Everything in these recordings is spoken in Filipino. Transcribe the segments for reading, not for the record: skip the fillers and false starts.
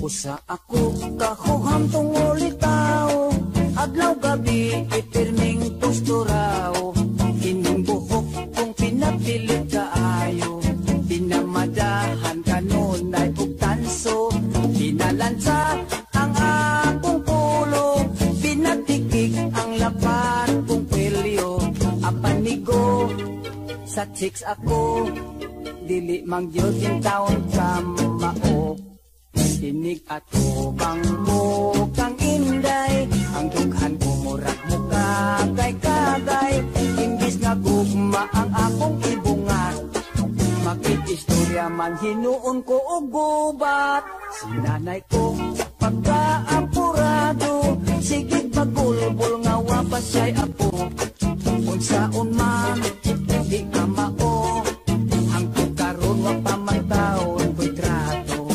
Usa ako kahuham tungol itaw, adlaw gabi itirning tusturaw. Kining buhok kung pinapilit kaayo, pinamadahan kanunay ug tanso. Pinalansa ang akong pulo, pinatikik ang lapat kong pelyo. Apanigo sa chicks ako, dili mang Diyos yung taon kamao. Tinig ato bang mo kang inday, ang dughan ko murag muka kay kagay. Imbis nga gugma ang akong ibungat, makikistorya man hinuon ko og gubat. Sinanay ko pagkaapurado, sige pagulbol nga wapas siya'y apo. Unsaon man di ka mao, hangtod karon wa pa man taon ko'y trato.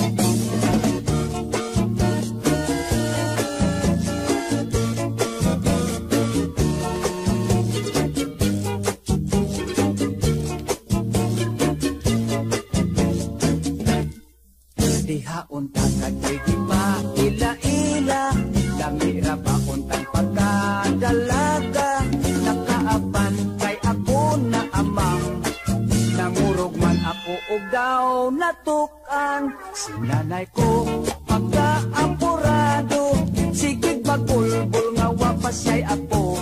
Diha unta kadigi pa ila-ila, damira ba untang pagkadalaga. Nakaapan kay ako na amang, nangurog man ako og daw natukan. Sinanay ko pagkaapurado, sige bagulbol nga wapas siya'y apo.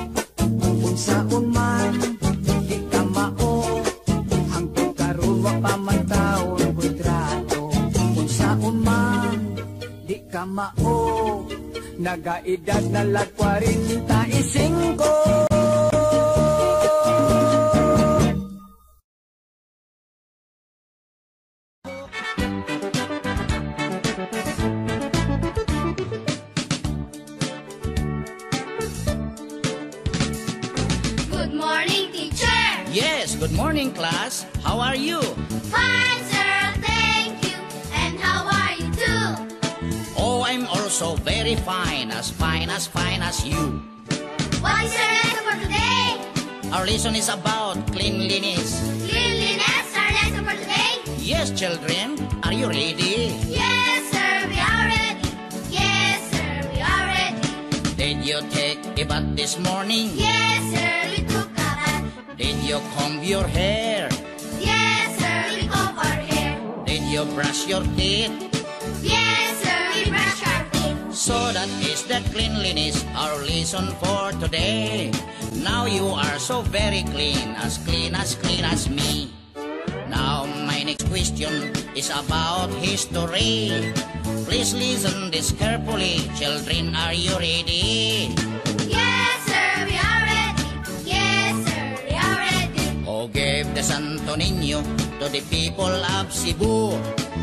Unsaon man di ka mao, hangtod karon wa pa man taon ko'y trato. Unsaon man di ka mao, nagaedad na lag 45. Good morning, teacher. Yes, good morning, class. How are you? Fine, sir. Thank you. And how are you too? Oh, I'm also very fine as you. What is your lesson for today? Our lesson is about cleanliness. Cleanliness, our lesson for today? Yes, children. Are you ready? Yes, sir, we are ready. Yes, sir, we are ready. Did you take a bath this morning? Yes, sir, we took a bath. Did you comb your hair? Yes, sir, we comb our hair. Did you brush your teeth? Yes, sir, we brush our teeth. So that is the cleanliness, our lesson for today. Now you are so very clean as me. Now my next question is about history. Please listen this carefully. Children, are you ready? Yes, sir, we are ready. Yes, sir, we are ready. Oh, give the Santo Niño to the people of Cebu.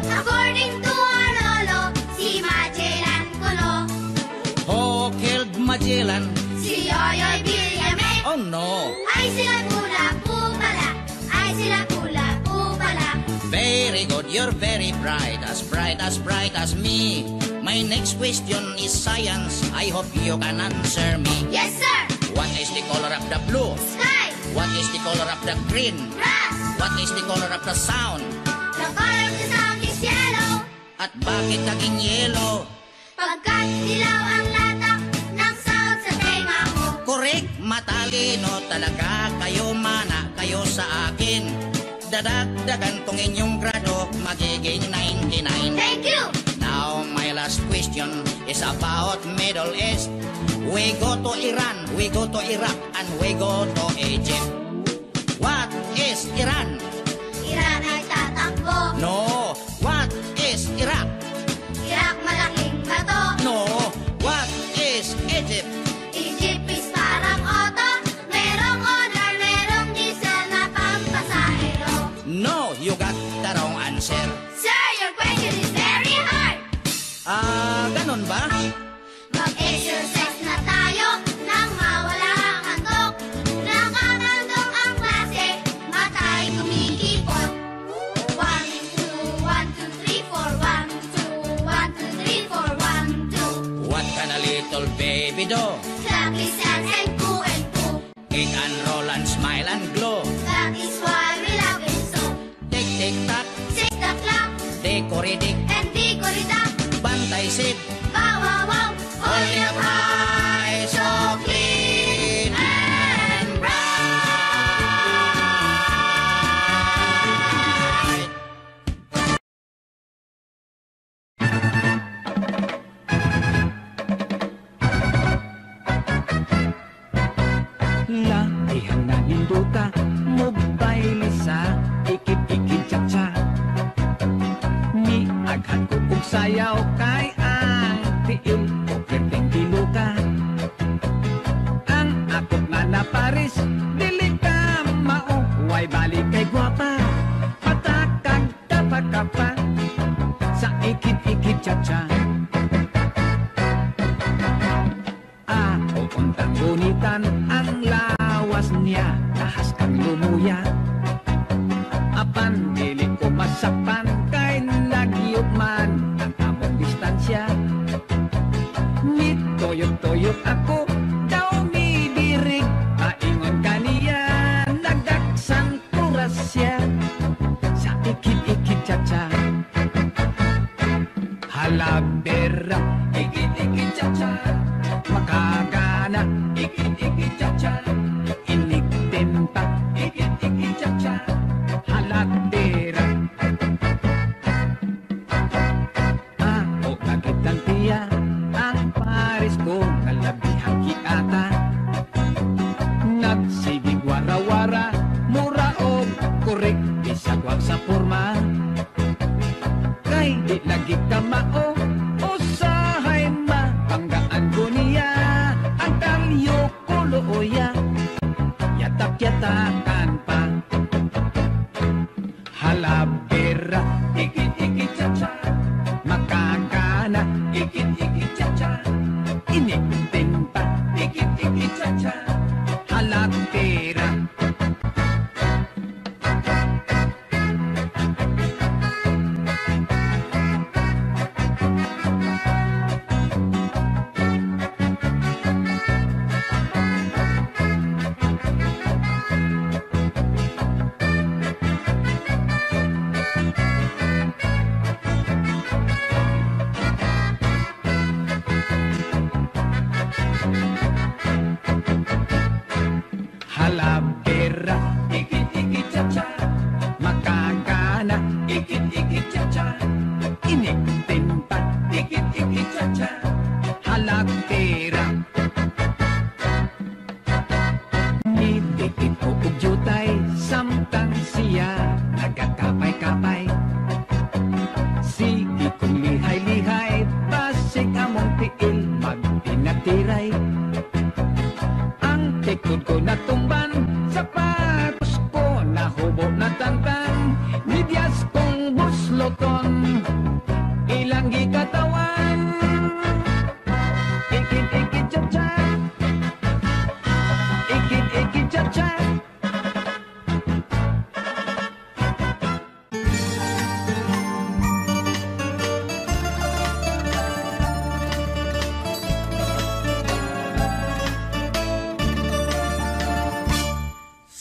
According to our lolo, si Magellan Kulo, Who killed Magellan? si Yoyoy Villame. Oh no! Ay sila pula po pala, ay sila pula po pala. Very good, you're very bright as me. My next question is science. I hope you can answer me. Yes, sir. What is the color of the blue? Sky, What is the color of the green? grass, What is the color of the sound? the color of the sound is yellow. At bakit naging yellow? Pagkat dilaw ang latak ng sound sa tenga mo. Correct, matalino talaga kayo, mana kayo sa akin. Dadagdagan tong inyong grado, magiging 99. Thank you. Now, my last question is about Middle East. We go to Iran, we go to Iraq, and we go to Egypt. What is Iran? Iran ay tatakbo. No. What is Iraq? Iraq malaking bato. No. What is Egypt? Egypt is parang auto. Merong honor, merong diesel na pampasahero. No, you got the wrong answer. Sir, your question is very hard. Ganun ba? Mag-exercise na tayo nang mawala ang antok. Nakakandong ang klase, matay kumikipot. 1, 2, 1, 2, 3, 4, 1, 2, 1, 2, 3, 4, 1, 2. What can a little baby do? Clap his hands and coo and coo. Kick and roll and smile and glow. That is why we love it so. Tick, tick, tock, Tick the clock decoratic, and decorita. bantay I said, Wow, wow, wow, holding up high, so clean and bright. Latihan na ninduta, mobile sa ikit-ikit cha-cha. Ni aghan ko og sayaw kay ang tiil o perteng diluka. Ang akot nga na Paris, dili ka mao, way balik kay gwapa. Patakag tapaka pa sa ikit-ikit cha-cha. Untang gunitan ang lawas niya, tahas kang lumuya. Apan dili ko masapan kay nagyot man ang among distansya. Ni toyok-toyok ako daw ni dirig, maingon kaniya nagdaksan kuras siya sa ikit-ikit cha-cha. Halabera, ikit-ikit cha-cha, makagana, ikit-ikit cha-cha, iniktempa, ikit-ikit cha-cha, halatera. Ako kagitang tiya, ang Paris ko kalabihang kiata. Nagsigig wara-wara, mura o korek, bisagwag sa forma. Kay di lagi ka mao, usahay ma, panggaan ko niya, ang talyo kulooya, yatak-yatakan pa. Halabera, ikit-ikit cha-cha, makakana, ikit-ikit cha-cha, iniktin pa, ikit-ikit cha-cha, halatera. Halabera, ikit-ikit cha-cha, makakana, ikit-ikit cha-cha, iniktin pa, ikit-ikit cha-cha, halatera. Nidikit ko og jutay, samtang siya nagkakapay-kapay. Sige kong lihay-lihay, basig among tiil, magtinatiray. Ang tikod ko natumban, sapatos ko nahubo na tantan, midyas kong busloton, ilang gikatawan. Ikit-ikit cha-cha, ikit-ikit cha-cha.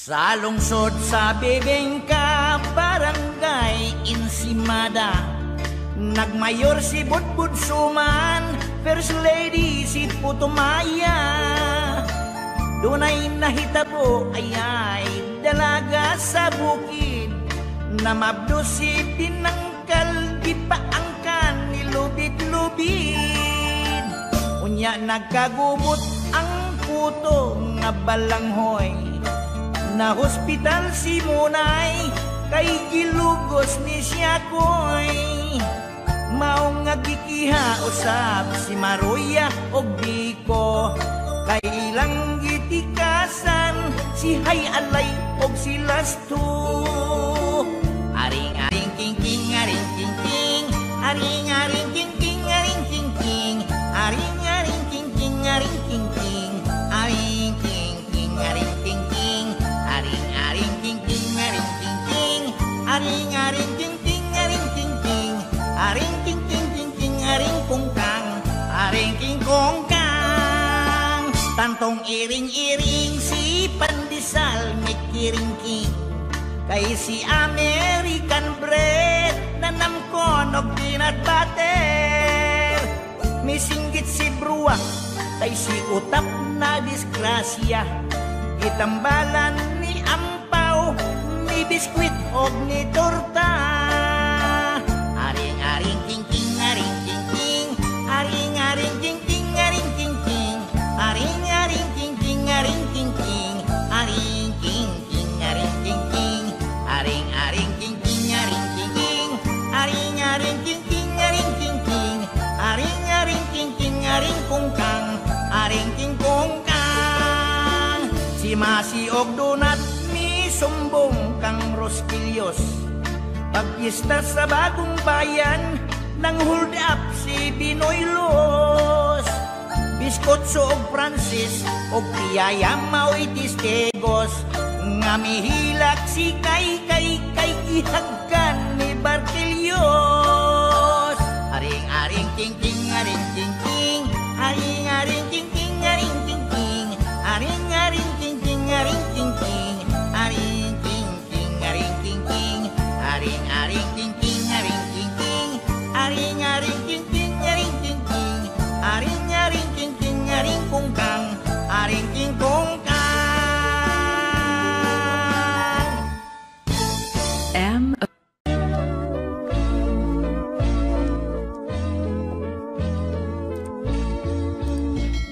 Sa lungsod sa Bibingka, Barangay Insimada, nagmayor si Budbud Suman, First Lady si Putumaya. Dunay nahitabo ay dalaga sa bukid, na mabdo si Pinangkal, di pa angkan nilubid-lubid. Unya nagkagubot ang puto nga balanghoy, na hospital si Munay, kay gilugos ni siya koy. Mao nga gikiha usab si Maruya og Biko, kay ilang gitikasan si Hay Alay og si Lasto. Aring-aring king-king, aring king-king, aring-aring king-king, aring king-king, aring-aring king-king, aring king-king, aring king-king, aring king-king, aring-aring king-king, aring king-king, aring-aring king-king, aring king-king, aring king-king, king-king, aring kungkang, aring king-kongkang. Tantong iring-iring si Pandesal mikiring-king, kay si American bread na namkon og peanut butter. Misinggit si Bruwa, tay si utap na disgrasya. Itambalan ni Ampaw, ni biskwit o ni torta. Aring-aring king-king, aring king-king, aring-aring king-king, aring king-king, aring-aring king-king, aring king-king, aring king-king, aring king-king, aring-aring king-king, aring king-king, aring-aring king-king, aring king-king, aring-aring king-king, aring kungkang, aring king kungkang. Si Masi og Donat ni sumbong kang Roskilios. Pagpista sa bagong bayan, nang hold up si Binoy Los. Biskotso og Francis, og Piyaya Maoy Tistegos. Nga mihilak si Kay ihagkan ni Bartelios. Aring-aring king-king, aring king-king, aring-aring king-king, aring king-king, aring-aring king-king, aring king-king, aring king-king, aring king-king, aring-aring king-king, aring king-king, aring-aring king-king, aring king-king, aring-aring king-king, aring kungkang, aring king kungkang.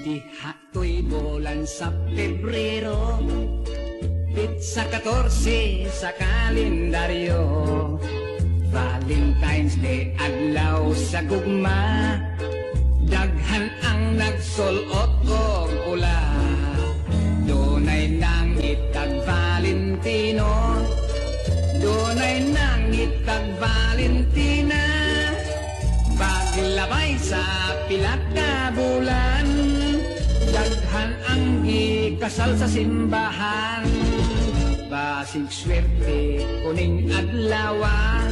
Dihato'y bulan sa Pebrero, Pizza 14 sa kalendaryo. Valentine's Day adlaw sa gugma, daghan ang nagsulot og pula. Dunay nangitag Valentino, dunay nangitag Valentina. Paglabay sa pila ka bulan, daghan ang gikasal sa simbahan. Basig swerte kuning adlawa,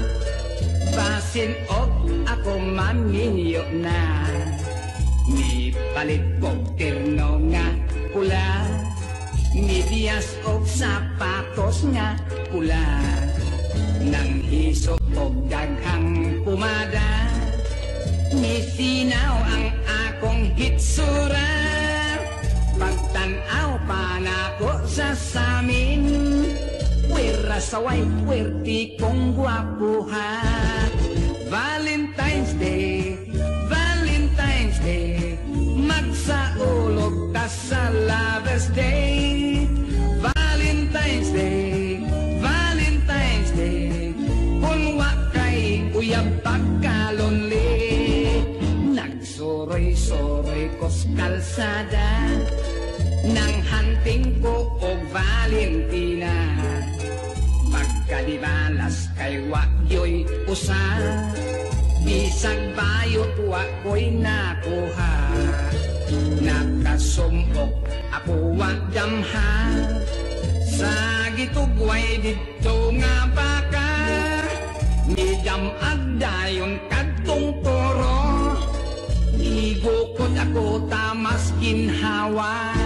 basin og ako maminyo na. Ni palit og terno nga pula, ni dias og sapatos nga pula. Nang hiso og daghang pumada, ni sinaw ang akong hitsura. Pagtanaw pa nako sa samin, puwera saway puwerti kong gwapuha. Valentine's Day, Valentine's Day, magsaulog ta sa Lover's Day. Valentine's Day, Valentine's Day, kung wakay uyab pagkalonli. Nagsuroy-suroy ko's kalsada, nang hunting ko og Valentina. Pagkadibalas kay wakyo'y usa, bisag bayot wako'y nakuha. Nakasumbok ako wadamha, sa gitugway dito nga baka. Nidam agdayon kadtong toro, igukod ako tamas ginhawa.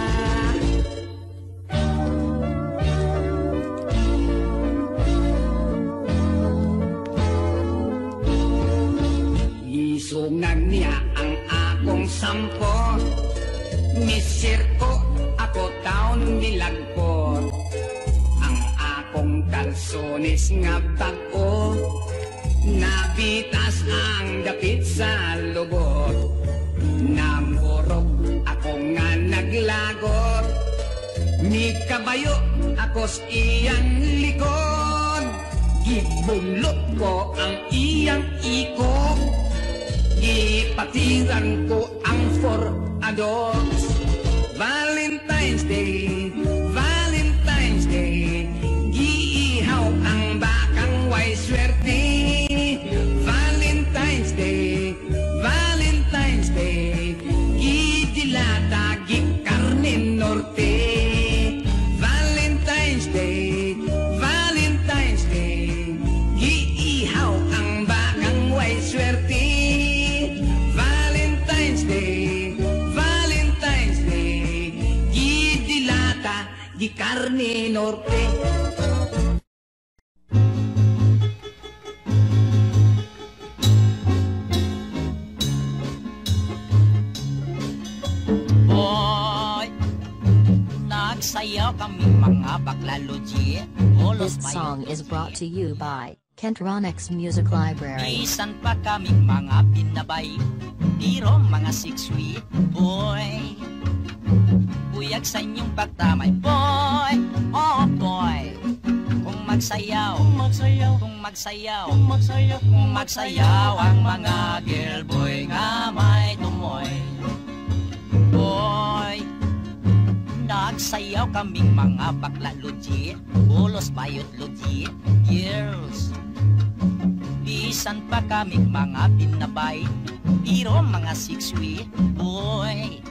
Gisungan niya ang akong sampo, misirko ako taon nilagpot. Ang akong kalsones nga bago, nabitas ang dapit sa lubot. Namurog ako nga naglagot, ni kabayo ako's iyang likod. Gibunlot ko ang iyang ikot, gipatiran ko ang for adults. Valentine's Day, Valentine's Day, giihaw ang bakang way swerte. Valentine's Day, Valentine's Day, gidilata gikarne norte. Valentine's Day, Valentine's Day, giihaw ang bakang way swerte. Valentine's Day, Valentine's Day, gidilata gikarne norte. Nagsayaw kaming mga bakla legit. This song is brought to you by Kentronics Music Library. Isan pa kaming mga pinabay, pero mga six-sweet boy. Buyag sa inyong pagtamay, boy, oh boy. Kung magsayaw, kung magsayaw ang mga girl boy nga may tumoy. Boy, nagsayaw kaming mga bakla legit, ulos bayot legit, girls. Bisan pa kaming mga pinabay, pero mga six-sweet boy.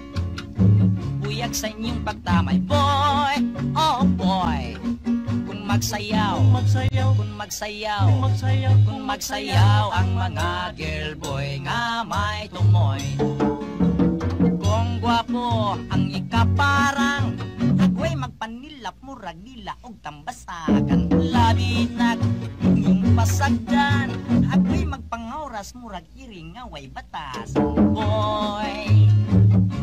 Buyag sa inyong pagtamay, boy, oh boy. Kung magsayaw ang mga girl boy nga may tumoy. Kung gwapo ang ikaparang, ako'y magpanilap murag nila og tambasakan. Labi nag inyong pasagdan, ako'y magpangauras murag iring nga way batasan. Boy,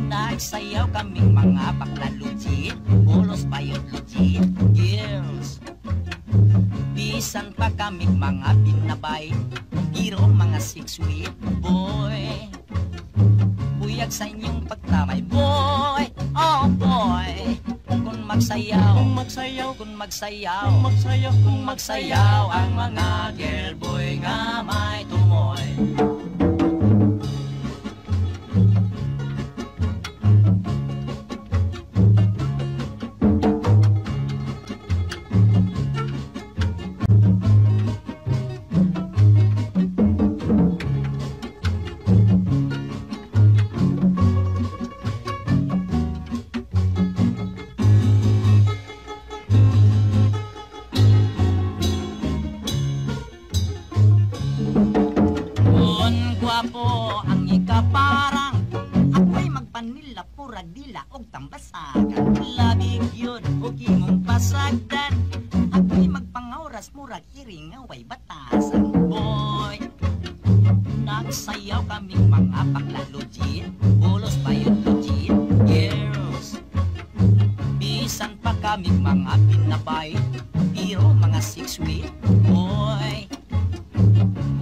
nagsayaw kaming mga bakla legit, ulos bayot legit, girls. Bisan pa kaming mga pinabay, pero mga six-sweet boy. Buyag sa inyong pagtamay, boy, oh boy. Kung magsayaw ang mga girl boy nga may tumoy. Ang ikaparang, ako'y magpanilap murag dila og tambasakan. Labig yun og imong pasagdan, ako'y magpangauras murag iring nga way batasan. Boy, nagsayaw kaming mga bakla legit, ulos bayot legit, girls. Bisan pa kaming mga pinabay, pero mga six-sweet boy.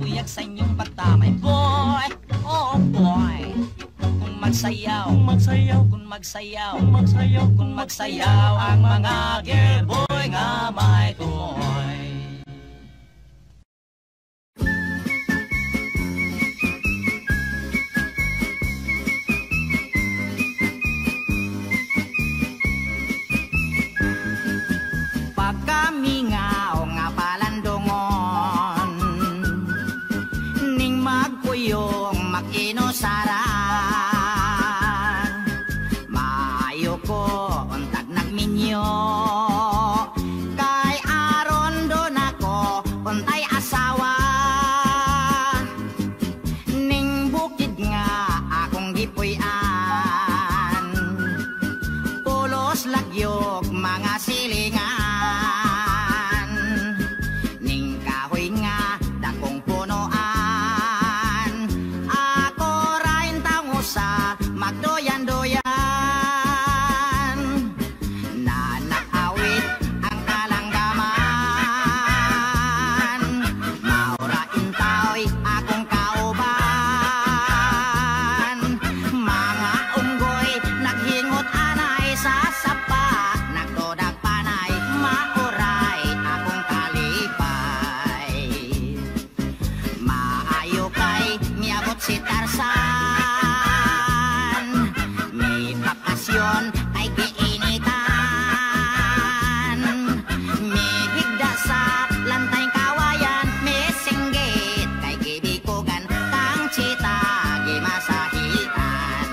Buyag sa inyong pagtamay, boy, oh boy. Kung magsayaw ang mga girl boy nga may tumoy. Pag kami nga o nga palandungon, ning magpuyong mag-inusaran, maayo ko untag nagminyo, kay aron doon ako untay asawa. Ning bukid nga akong gipuy-an, pulos lagyog mga silingan, ning kahoy nga dakong punuan, ako rain tango sa magdoyan-doyan. Nanakawit ang kalanggaman, maurain tao'y akong kauban, mga unggoy naghingot anay sa sapa, nagdodag panay, mauray akong kalipay. Maayo kay miabot si Tarzan, may bakasyon ay giinitan, may higda sa lantay kawayan, may singgit kay gibikugan, tang chita gimasahitan.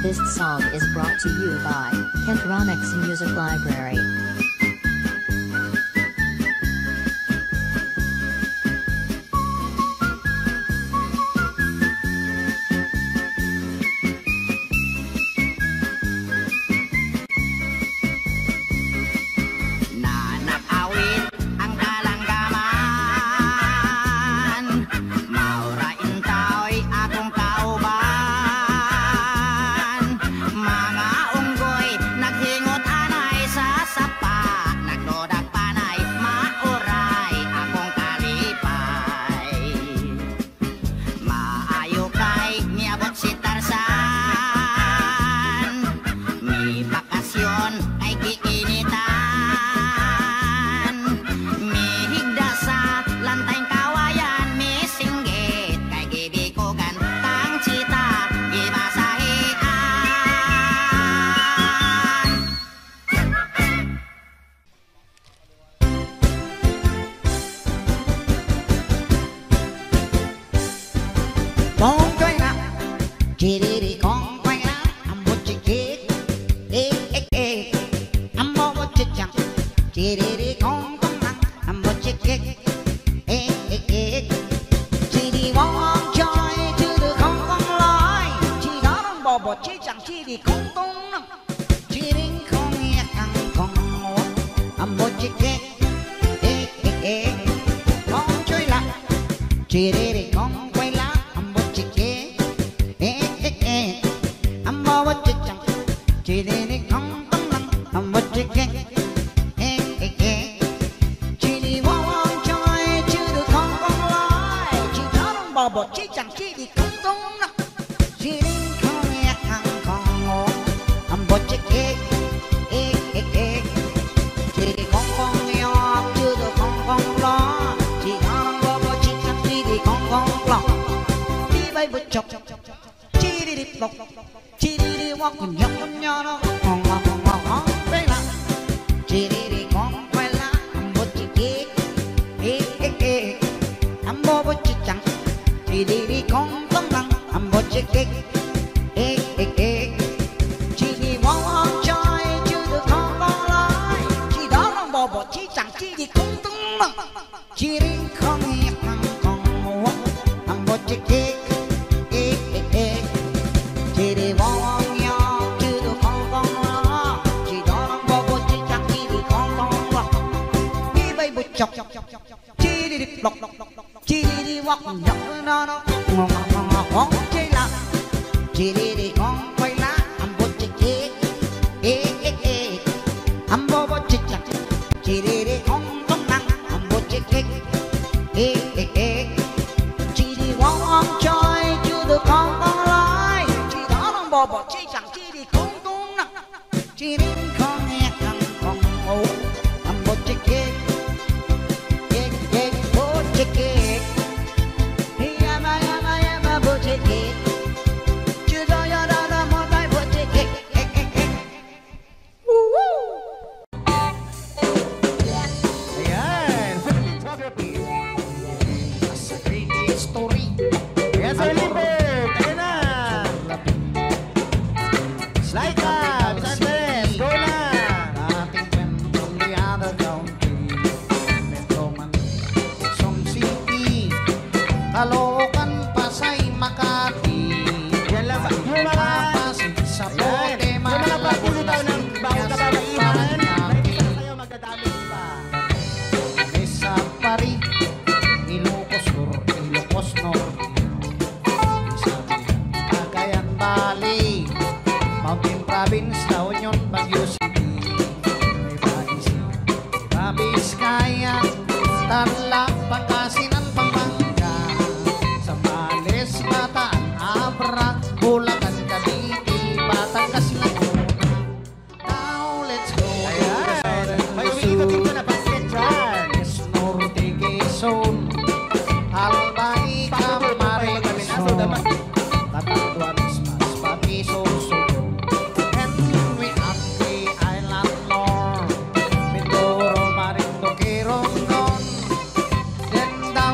This song is brought to you by Kentronics Music Library. Nanakawit ang kalanggaman, maurain tao'y akong kauban, Mga unggoy naghingot anay sa sapa, nagdodag panay mauray akong kalipay. Maayo kay niabot si Tarzan, may bakasyon ay giinitan, may higda sa lantayng kawayan, may singgit kay gibikogan kang chita gimasahian. Con quay lại, chỉ đi con quay lại, một chiếc ghế, một chiếc chẳng, chỉ đi con lăng, một chiếc ghế, chỉ đi vòng chơi chứ được không lối, chỉ đó đang bò bò chiếc chẳng chỉ đi không tung nè, chỉ đi không nghe căng con một chiếc ghế, con chơi lại, chỉ đi con quay lại. Chỉ đi không tấm lăng một chiếc ghế, chỉ đi vòng chơi chứ được không lối, chỉ đó đang bò bò chỉ chẳng chỉ đi không tung nè, chỉ đi không nghe thằng con ngộ một chiếc ghế, chỉ đi không nghèo chứ được không lo, chỉ đó đang bò bò chỉ chẳng chỉ đi không lo, đi bay bứt chọc chỉ đi bọc chỉ đi walk cùng nhau nó ngon đây là chỉ đi con quay lá một chiếc ghế, một chiếc chẳng chỉ đi con tấm lăng một chiếc ghế, chỉ đi vòng chơi chứ được không lối, chỉ đó là bò bò chỉ chẳng chỉ đi không tấm lăng, chỉ đi không nghe thằng con ngủ một chiếc ghế, chỉ đi vòng nhau chứ được không lo, chỉ đó đang bò bò chỉ chẳng chỉ đi không lo, đi bay bụi chọc chỉ đi bọc chỉ đi walk nhóc nó ngon chơi là chỉ đi con quay lá một chiếc ghế, bò bò chỉ chẳng chỉ đi không tấm lăng một chiếc ghế, chỉ đi vòng chơi chứ được không lối, chỉ đó đang bò bò chỉ chẳng chỉ đi không tung nè, chỉ đi không nghe thằng con ngủ một chiếc ghế, một chiếc ghế, một chiếc ghế, chưa cho đó một tay một chiếc ghế. Ayan. That's a great story. Yes, Olympic. Ayan na. Slide ka. Bisantes. Go na. Dating kwento ni Ada County. Metro man. Quezon City. Caloocan, Pasay, Makati. Yan lang ba? Yung mga Pasig, Sapote, Napapulutaw ng bawang kababaihan. Hindi na kayo magdadamit pa. Mesa Pari, Ilocos Sur, Ilocos Norte, Cagayan Valley, Mountain Province, La Union, Baguio City, Nueva Ecija, Vizcaya, Tarlac, Pangasinan, Pampanga, Zambales, Bataan, Abra, Bulacan, Cavite, Batangas, Laguna. Now let's go. Ayan. May umiikot na basket dyan. Yes, Norte, Quezon, Albay, Camarines, Catanduan, Masbate, Sorsogon, and we up the island north, Mindoro, Marinduque, Romblon, then down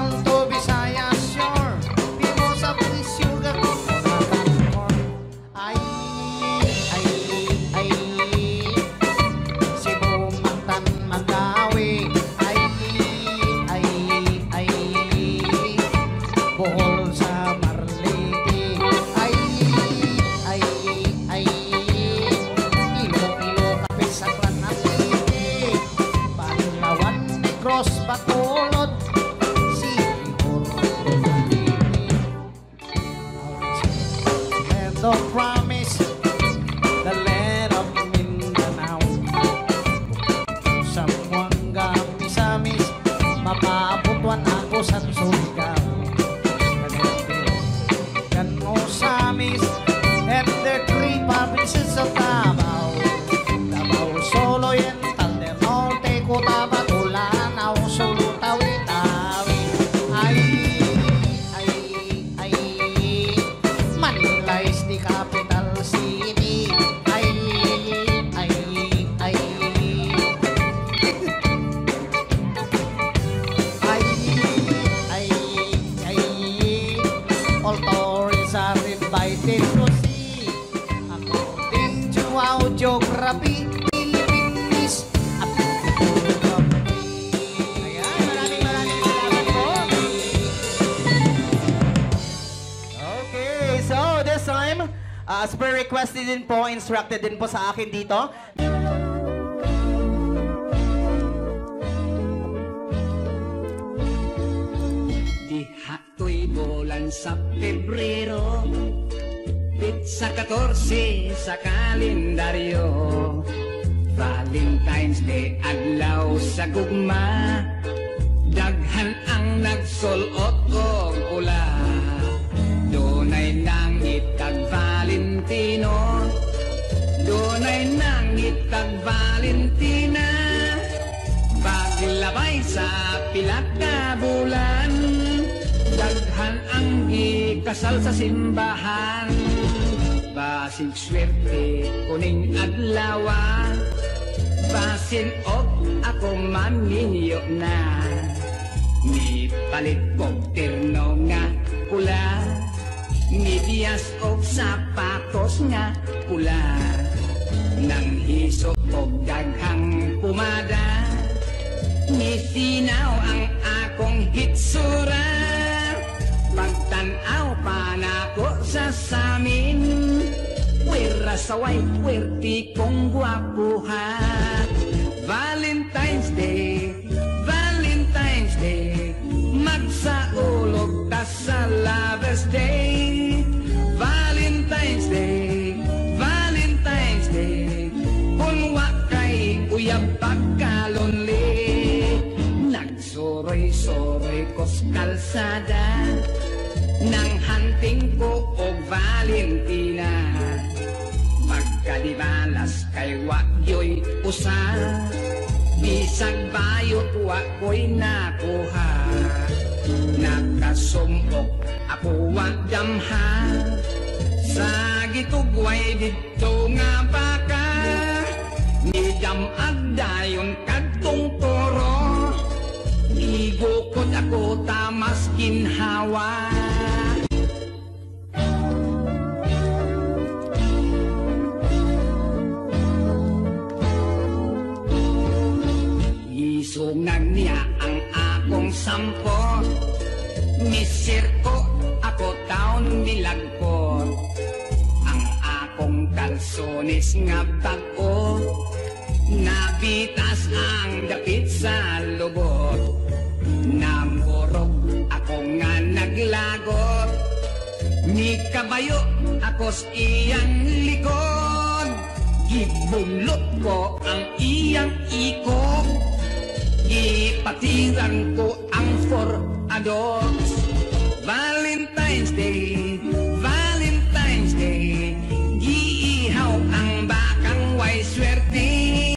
Geography, Philippines, at Geography. Ayan, maraming salamat po. Okay, so this time, as per requested din po, instructed din po sa akin dito. Diha to'y bulan sa Pebrero, pizza 14 sa kalendaryo. Valentine's Day adlaw sa gugma, daghan ang nagsulot og pula. Dunay nangit kag Valentino, dunay nangit kag Valentina. Paglabay sa pila ka bulan, daghan ang ikasal sa simbahan. Basig swerte kuning adlawa, basin og ako maminyo na. Ni palit kog terno nga pula, ni dias og sapatos nga pula. Nang hisok og daghang pumada, ni sinaw ang akong hitsura. Pagtanaw pa nako sa samin, wera saway puwerti kong gwapuha. Valentine's Day, Valentine's Day, magsaulog ta sa Lover's Day. Valentine's Day, Valentine's Day, kung wakay uyab pagkalonli. Nagsuroy-suroy ko's kalsada, nang hunting ko og Valentina. Pagkadibalas kay wakyo'y usa, bisag bayot wako'y nakuha. Nakasumbok ako wagdamha, sa gitugway dito nga baka. Nidam agdayon kadtong toro, igukod ako tamas ginhawa. Isungag niya ang akong sampo, misirko ako taon nilagpot. Ang akong kalsones nga bago, nabitas ang dapit sa lubot. Namurog ako nga naglagot, ni kabayo ako's iyang likod. Gibunlot ko ang iyang ikot, ipatiran ko ang forados. Valentine's Day, Valentine's Day, giihaw ang bakang way swerte.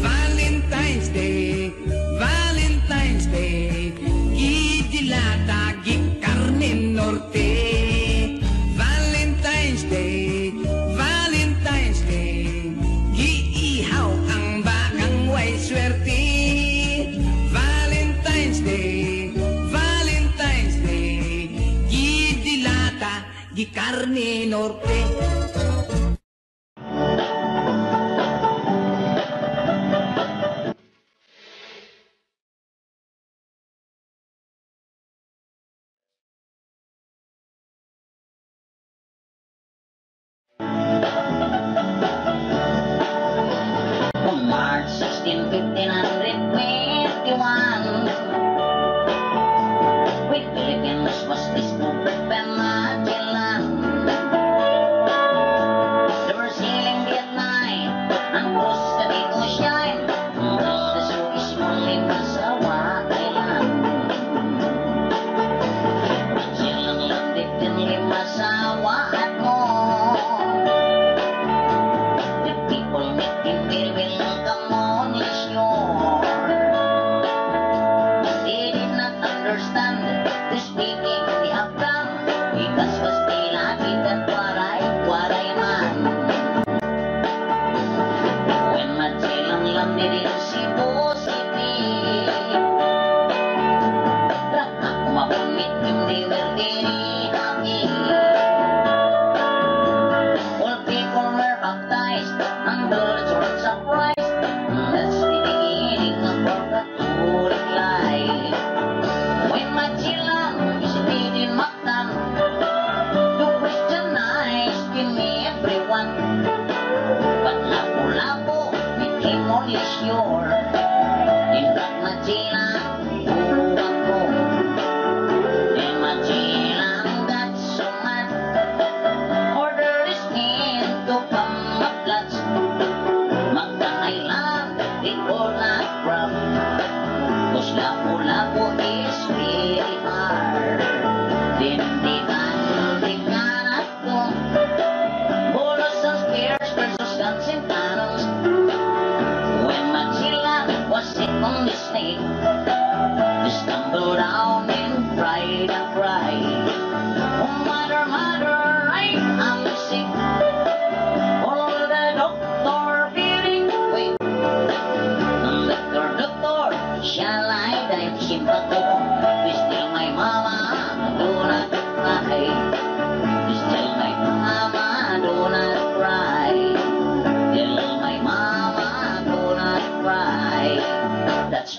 Valentine's Day, Valentine's Day, gidilata gikarne norte. Valentine's Day, Valentine's Day, giihaw ang bakang way swerte. Valentine's Day, Valentine's Day, gidilata gikarne norte. March 16, 1521, with Philippines was discovered by Magellan.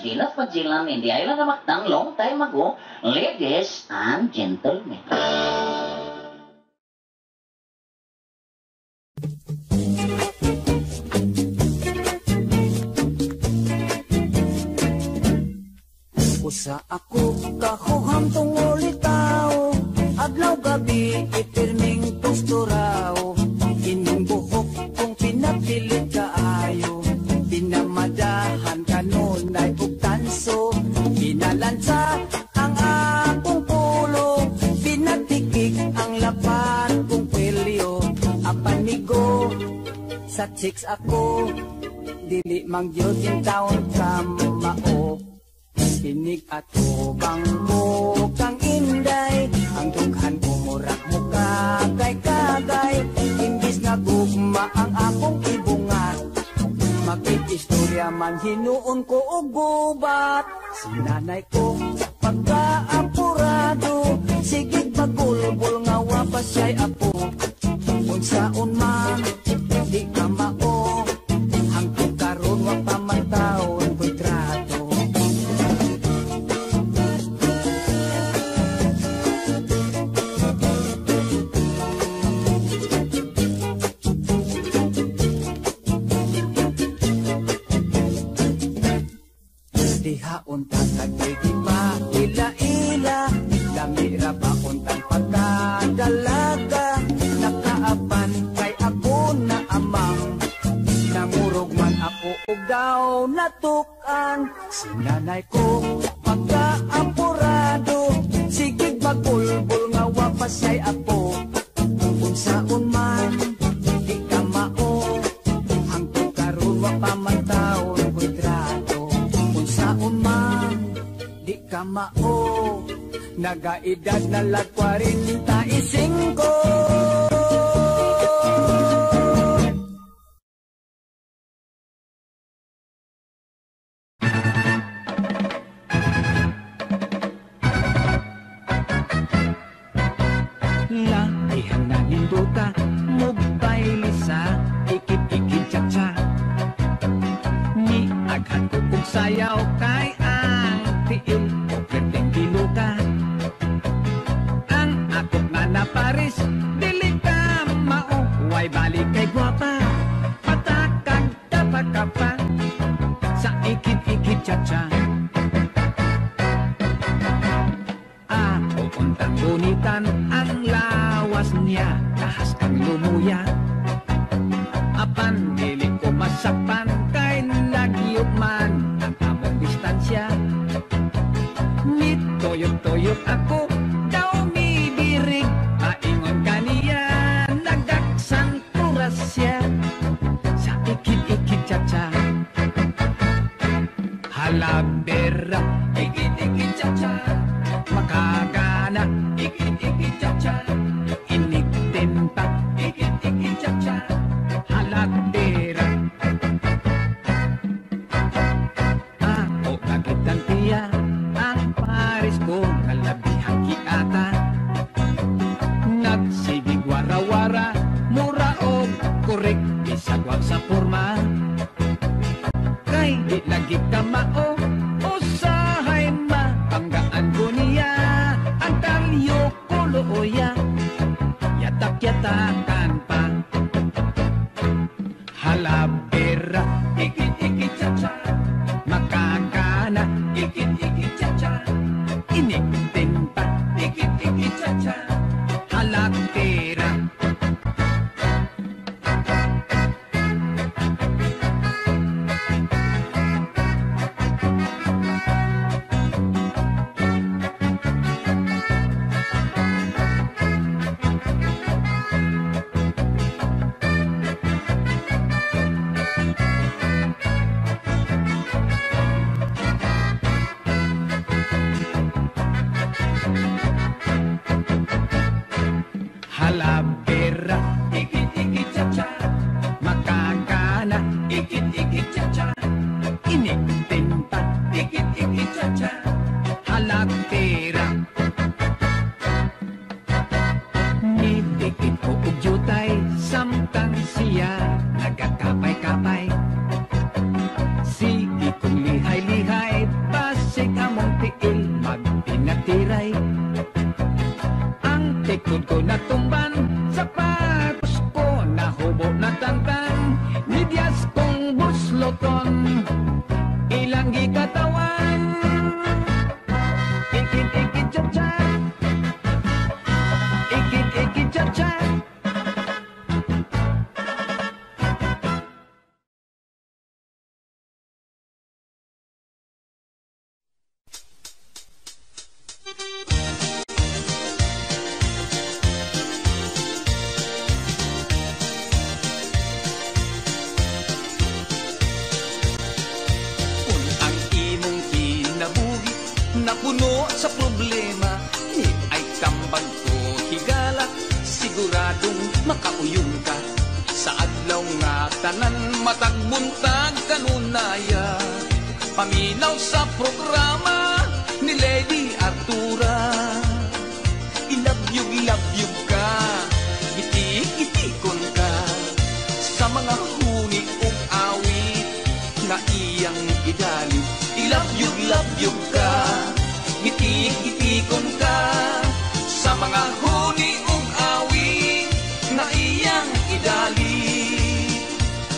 Dila Fajilan in the island of Mactan long time ago, ladies and gentlemen. Usa ako kahuham tungol itaw, adlaw gabi ipirming posturaw, ining buhok kong pinapilit kaayo, pinamadahan kanunay ug tanso, pinalansa ang akong pulo, pinatikik ang lapat kong kwelyo, apanigo sa chicks ako, dili mangyod yung taon kamao. Pinig at ubang mo kang inday, ang dughan ko murak mo kagay-kagay, imbis na gugma ang akong ibungat, makikistorya man hinuon ko og gubat. Sinanay ko pagkaapurado, sige pagulbol nga wapas siya'y apo, unsaon man di ka mao, hangtod karon wa pa man taon ko'y trato. Diha unta kagigi pa ila-ila, lamira ba untang pagkadalaga, nakaapan kay ako na amang, nangurog man ako ug daw natukan. Sinanay ko pagkaapurado, sige magulbol nga wapas siya'y apo, unsaon man di ka mao, hangtod karon wa pa man taon ko'y trato. Unsaon man di ka mao, nagaedad na lag 45. Laihan na ninduta, mobile sa ikit-ikit cha-cha. Ni aghan ko kong sayaw kay ang tiil o pwedeng giluta. Ang akot na naparis, dili ka mao, way balik kay gwapa, patakag dapat ka pa sa ikit-ikit cha-cha. Ako untang gunitan ang lawas niya, tahas kang lumuya. Apan dili ko masapan kay nagyot man ang among distansya. Nitoyot-toyot ako daw mibirig, maingon kaniya nagaksang kuras siya sa ikit-ikit cha-cha. Halabera, ikit-ikit cha-cha, makagana, ikit-ikit cha-cha, iniktimpa, ikit-ikit cha-cha, halabera. Ako kagitan tiya, ang paris ko kalabihang kiata, nagsibig wara-wara, mura o korek, bisagwag sa forma, kay di lagi ka mao, usahay ma, panggaan ko niya, ang talyo ko looya, yatak-yatakan pa. Halabera, ikit-ikit cha-cha, makakana, ikit-ikit cha-cha, iniktin pa, ikit-ikit cha-cha, halabera. Halabera, ikit-ikit cha-cha, makakana, ikit-ikit cha-cha, iniktin pa, ikit-ikit cha-cha, halabera. Nidikit ko ug jutay, samtang siya nagakapay-kapay. Sige kong lihay-lihay, buton, ilang gikatawan. Ikit-ikit chat-chat, ikit-ikit chat-chat. Napuno sa problema, ni ay kambag ko higala, siguradong makauyong ka. Sa adlaw nga tanan matagbuntag kanunaya, paminaw sa programa ni Lady Artura. Ilabyog ka, gitik-gitikon ka, sa mga huni ug awit na iyang idali. Ilabyog ka, gitik-gitikon ka, sa mga huni ug awit na iyang idali.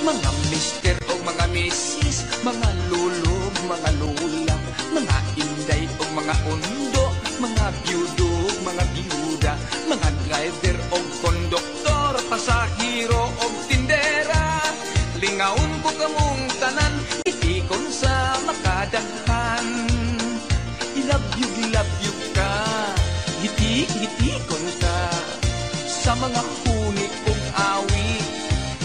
Mga mister o mga misis, mga lolo, mga lola, mga inday o mga undo, mga byudo, mga byuda, mga driver o konduktor, pasahero o tindera, lingaon ko kamong tanan, itikon sa makadahan. Ilabyog ka, gitik-gitikon ka, sa mga huni ug awit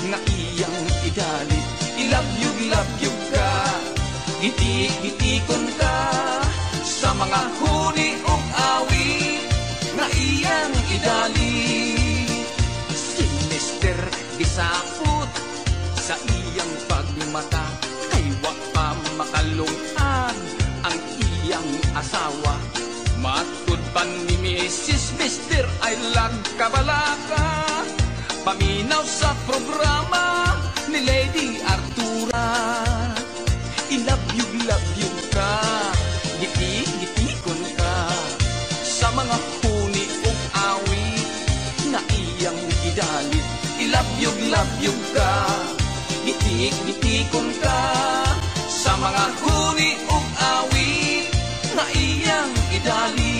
nga iyang idali. Ilabyog ka, gitik-gitikon ka, sa mga huni ug awit nga iyang idali. Si Mister gisapot sa iyang pagmata, ay wa pa makalungag ang iyang asawa. Matud pa ni Mrs. Mister ay lagkabalaka, paminaw sa programa ni Lady Artura. Ilabyog ka, gitik-gitikon ka, sa mga huni ug awit na iyang idali. Ilabyog ka, gitik-gitikon ka, sa mga huni ug awit na iyang idali.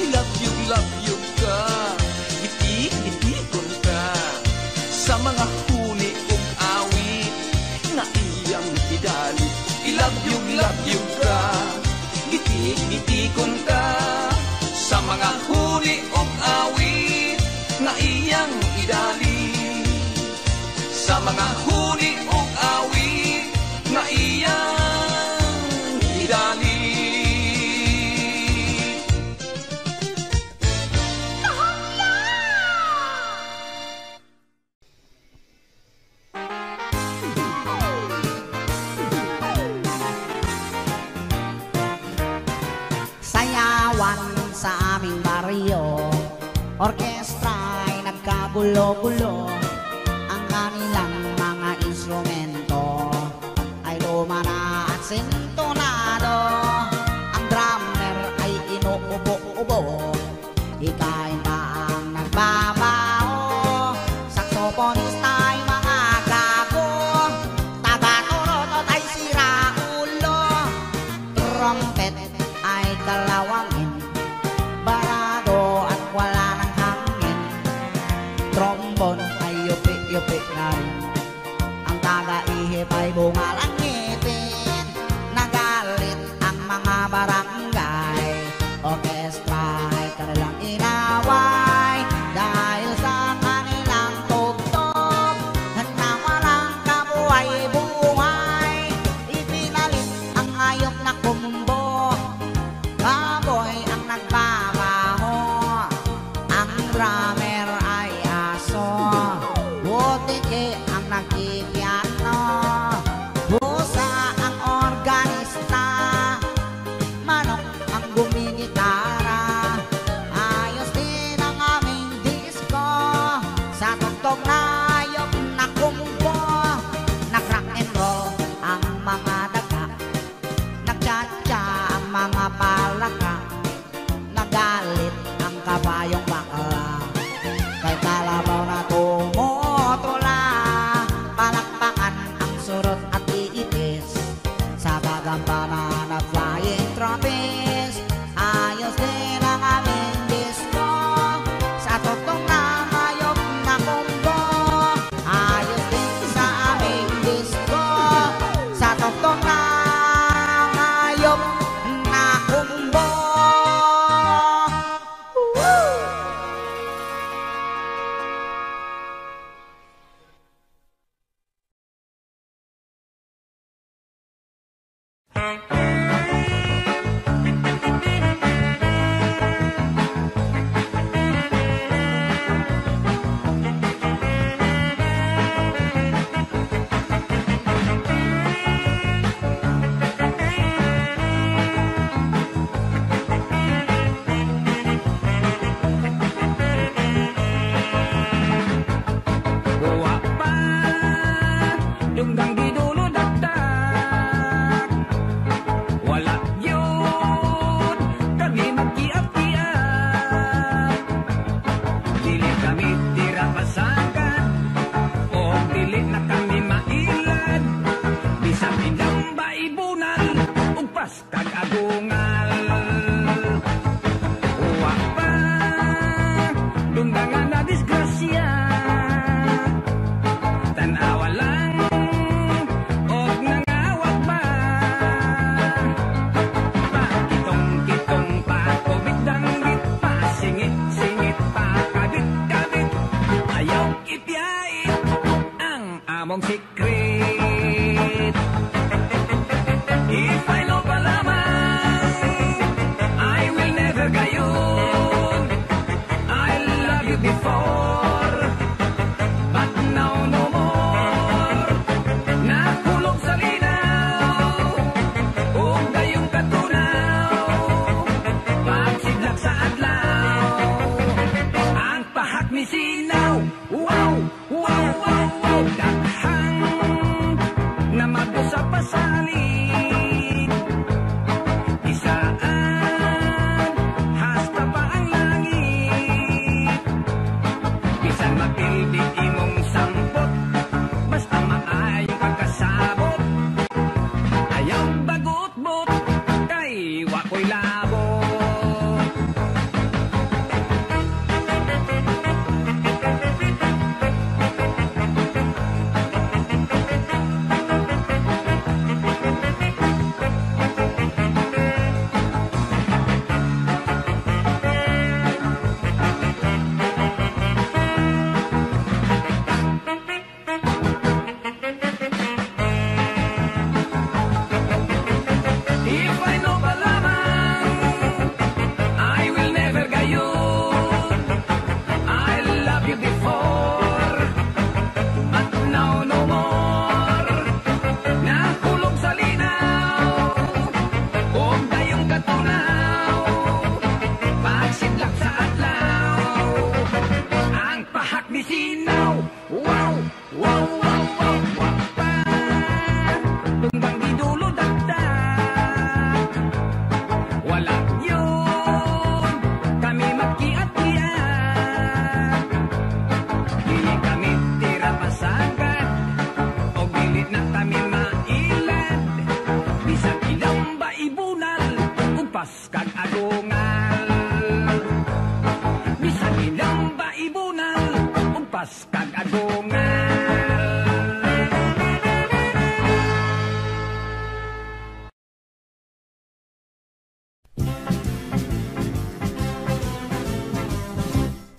Ilabyog ka, gitik-gitikon ka, sa mga huni ug awit na iyang idali. Ilabyog ka, gitik-gitikon ka, sa mga huni ug awit na iyang idali. Sa mga huni ug awit na iyang idali. Sayawan sa aming baryo, orkestra'y nagkagulo-gulo. Ang kanilang mga instrumento ay lumana at sintonado. Ang drummer ay inuubo-ubo, hikain pa ang nagbabaho. Saksoponista ay mga gago, taga-turot ay sira ulo. Trumpet ay kalawangin, barado at wala ng hangin. Trombone ay yupi-yupi na rin, ang taga-ihip ay bungal ang ngipin. Nagalit ang mga barangay, orkestra ay kanilang inaway. Dahil sa kanilang tugtog na walang kabuhay-buhay, ipinalit ang ayok na kumbo, baboy ang nagbabaho. Ang drummer ay aso, butiki ang nagkipiano. ang banana flying trapeze. Ayos din ang aming disco sa toktong na hayop na kumbo. Ayos din sa aming disco sa toktong na hayop na kumbo.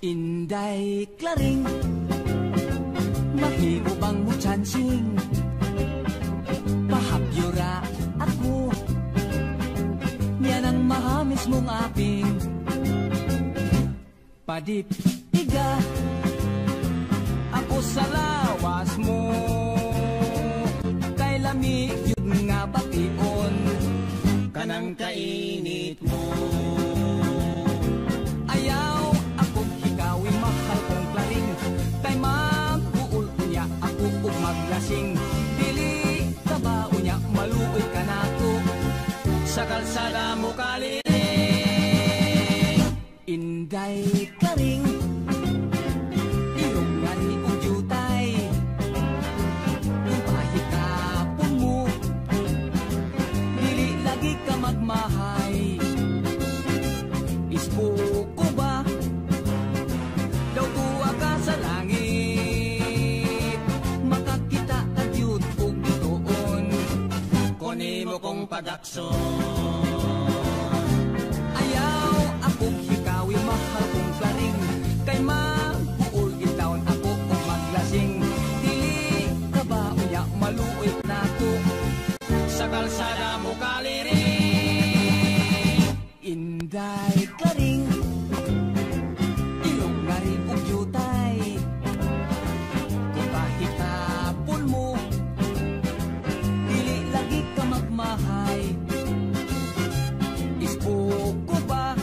Inday klaring, mahimo bang mo chansing? Pahabyura ako, yan ang mahamis mong aping. Padip, iga, ako sa lawas mo. Kay lamig yun nga bation, kanang kainit mo. Ayaw akong hikawin mahal kong klaring, kay magbuol niya ako ug maglasing. Dili ka ba unya maluoy ka nato, sa kalsada mo kaliring. Inday klaring, irong nga ni ug yutay, pahikapon mo. kong pagakson. Ayaw akong hikawi, mahal kong karing, kay mabuol gitawon ako o maglasing. Dili ka ba unya maluoy na ko, sa kalsada mo kaliring. Inday karing, ilong nga rin og jutay, kung kahit tapon mo, dili lagi ka magmahay. Isbuko ba,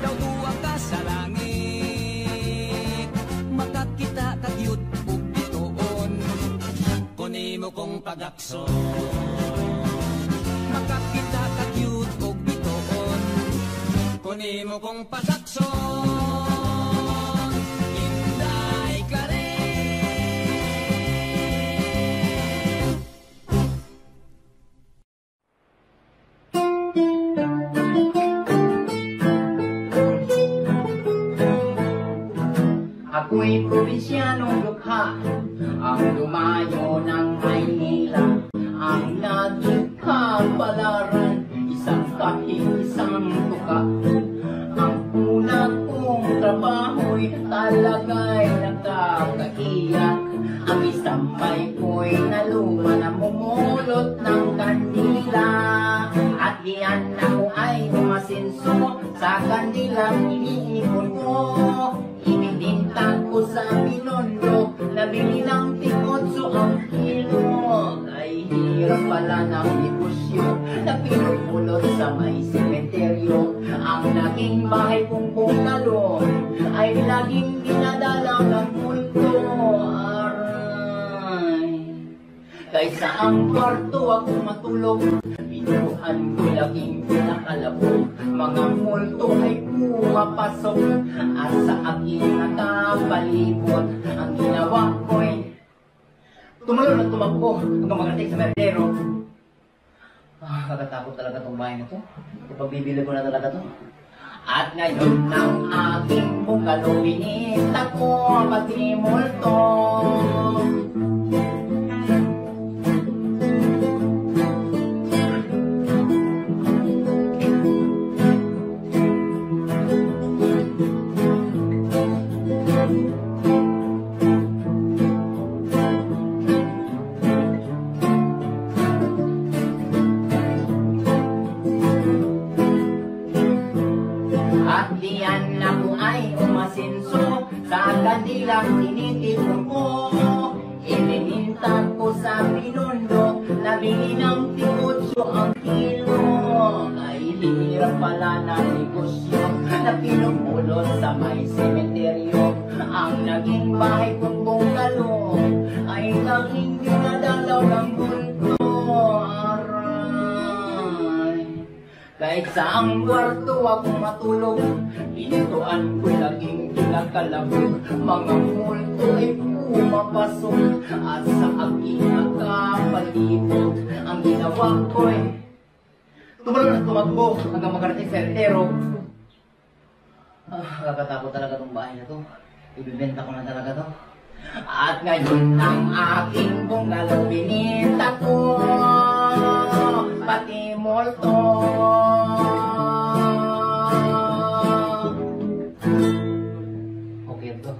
daw duwa ka sa langit, makakita ka cute og bitoon, kunin mo kong pagakson. Makakita ka cute og bitoon, kunin mo kong pagakson. Inday ka rin. Ako'y probinsyanong lukha, ang lumayo ng Maynila, ang naging kapalaran, isang kahit isang tuka. Ang una kong trabaho'y talaga'y nakakaiyak, ang isang may ko'y naluma na mumulot ng kandila. At diyan ako ay umasinso sa kandilang iniipon ko. Ibinintag ko sa Binondo, nabili ng tingotso ang kilo. Ay hirap pala ng negosyo na pinupulot sa may sementeryo. Ang naging bahay kong bungalo ay laging dinadala ng multo. Aray, kaysa ang kwarto ako matulog, pinuhan ko laging pinakalabog. Mga multo ay pumapasok at sa aking nakapalibot. Ang ginawa ko'y tumalon at tumakbo hanggang makarating sa merdero. Kakatakot talaga itong bahay na ito. Ipagbibili ko na talaga ito. At ngayon ng aking bungalo, binita ko pati multo. At diyan ako ay umasinso sa kandilang tinitipon ko. Ininintag ko sa Binondo, nabili ng tingotso ang kilo. Ay hirap pala ng negosyo na pinupulot sa may sementeryo. Ang naging bahay kong bungalo ay laging dinadalaw ng multo. Kahit sa ang kwarto ako matulog, pinituan ko laging kinakalabog. Mga multo ay pumapasok at sa aking nakapalibot. Ang ginawa ko ay tumalon at tumakbo hanggang makarating sa merdero. Kakatakot talaga itong bahay na to. Ibibenta ko na talaga to. At ngayon ang aking bungalo, binita ko pati multo. Okay ito.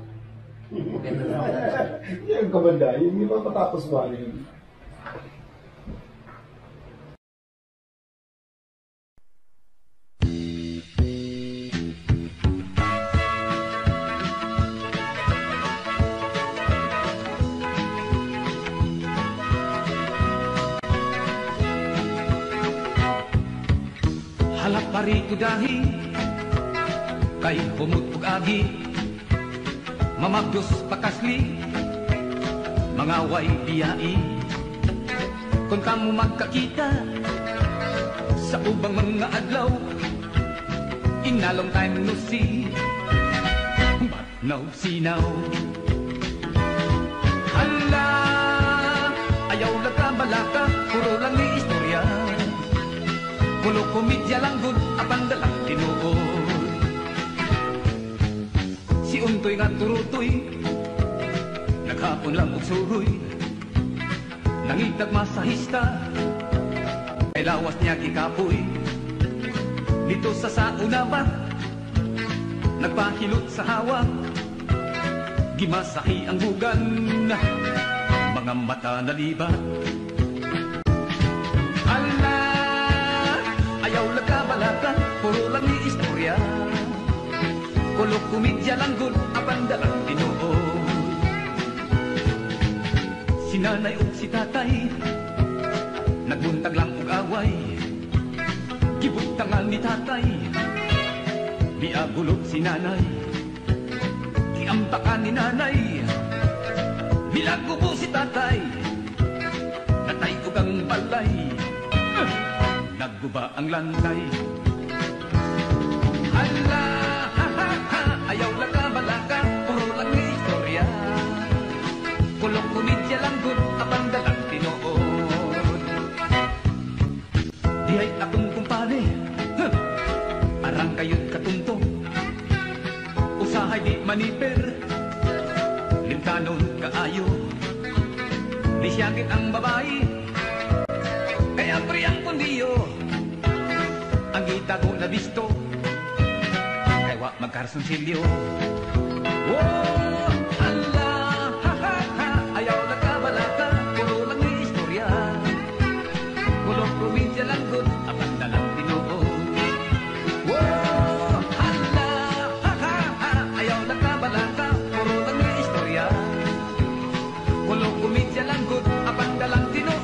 Okay ito. Yan kabanday, hindi ba patapos ba yun? Halap parito dahi, kay pumutog agi, mamagdos pakasli, mga way biyai. Kung kamo magkakita sa ubang mga adlaw, in a long time no see, but no sinaw. Hala, ayaw nagkabalaka, puro lang ni istorya. Kulo komedya lang gud apang dalang tinuod. Si Untoy nga turutoy, naghapon lang og suroy, nangitag masahista, ay lawas niya gikapoy. Dito sa sauna ba, nagpahilot sa hawa, gimasahi ang bugan, mga mata na liba. Ala, ayaw lagkabalaka, puro lang ni istorya. Kulok kumidya lang gud, apandalang tinuod. Si nanay o si tatay, nagbuntag lang og away. Gibuntangan ni tatay, biagulog si nanay. Kiambakan ni nanay, bilago po si tatay. Natay ko ang balay, nagguba ang lantay. Hala, ha ha ha, ayaw lang ka balaka, puro lang ni istorya. Kulong kumidya lang gud, apandalang tinuod. Dihay akong kumpare, arang kayo't katuntong. Usahay di maniper, lintanon kaayo. Nisyagit ang babae, kaya priyang kundiyo. Ang kita ko na bisto, kaya wak magkarsunsilyo. Oh, hala, ha ha ha, ayaw na kabalaka, puro lang ni istorya. Kulong probinsya lang gud, apandalang tinuod. Oh, hala, ha ha ha, ayaw na kabalaka, puro lang ni istorya. Kulong probinsya lang gud, apandalang tinuod.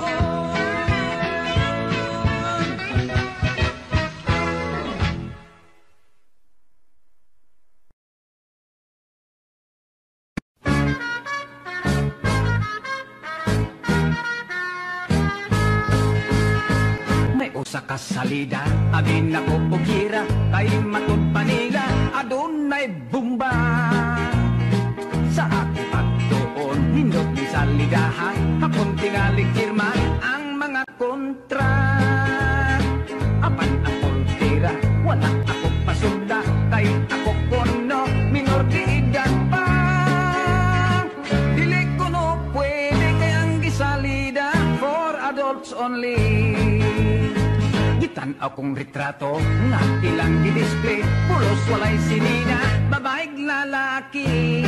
Sa kasalida, abin ako pugira, kay matod panila, adunay bumba. Sa aking pagtuon, hindot ni salidahan, hapon tingalig firman ang mga kontra. Apan ang poltira, wala ako pasunda, kay ako kono, minor di edad pa. Dili ko no pwede kayang gisalida, for adults only. Gitan akong retrato, nga ilang di-display, pulos walay sinina, babaeng lalaki.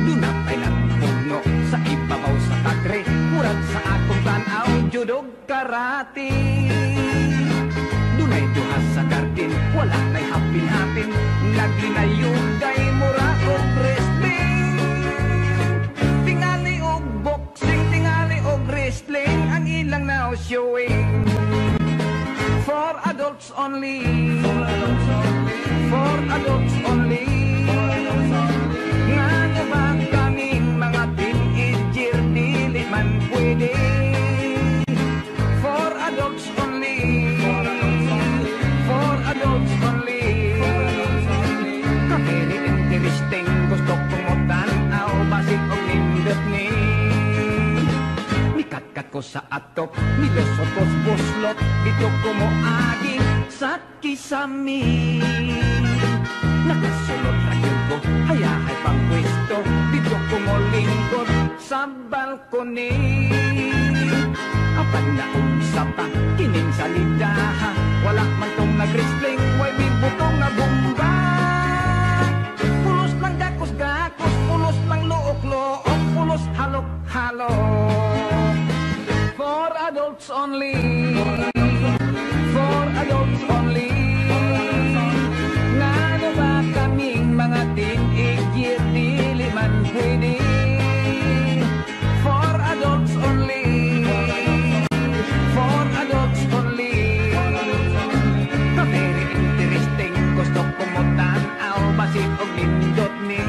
Dunapay lang pugno sa ibabaw sa kadre, murag sa akong tanaw, judog karate. Dunay duha sa garden, wala na'y hapin-hapin, naglinayugay mura og wrestling. Tingali og boxing, tingali og wrestling, ang ilang now showing. For adults only. For adults only. Nga naman kaming mga teenager, dili man pwede. For adults only. For adults only. Ka-very interesting, gusto kong utanaw, basig og nindot ni. Kat ko sa atop, nilusot ko sa buslot, dito ko mo aging sa kisami. Nakasulot rakil ko, hayahay pang pwesto, dito ko mo lingkod sa balkoni. Apan na unsapa, kining salidaha, wala man tong nag-wrestling, way bibutong na bomba. Pulos lang gakos-gakos, pulos lang luok-luok, pulos halok-halok. For adults only. For adults only. Nga na ba kaming mga teenager, dili man pwede. For adults only. For adults only. Ka-very interesting, gusto kong utanaw, basig og nindot ni.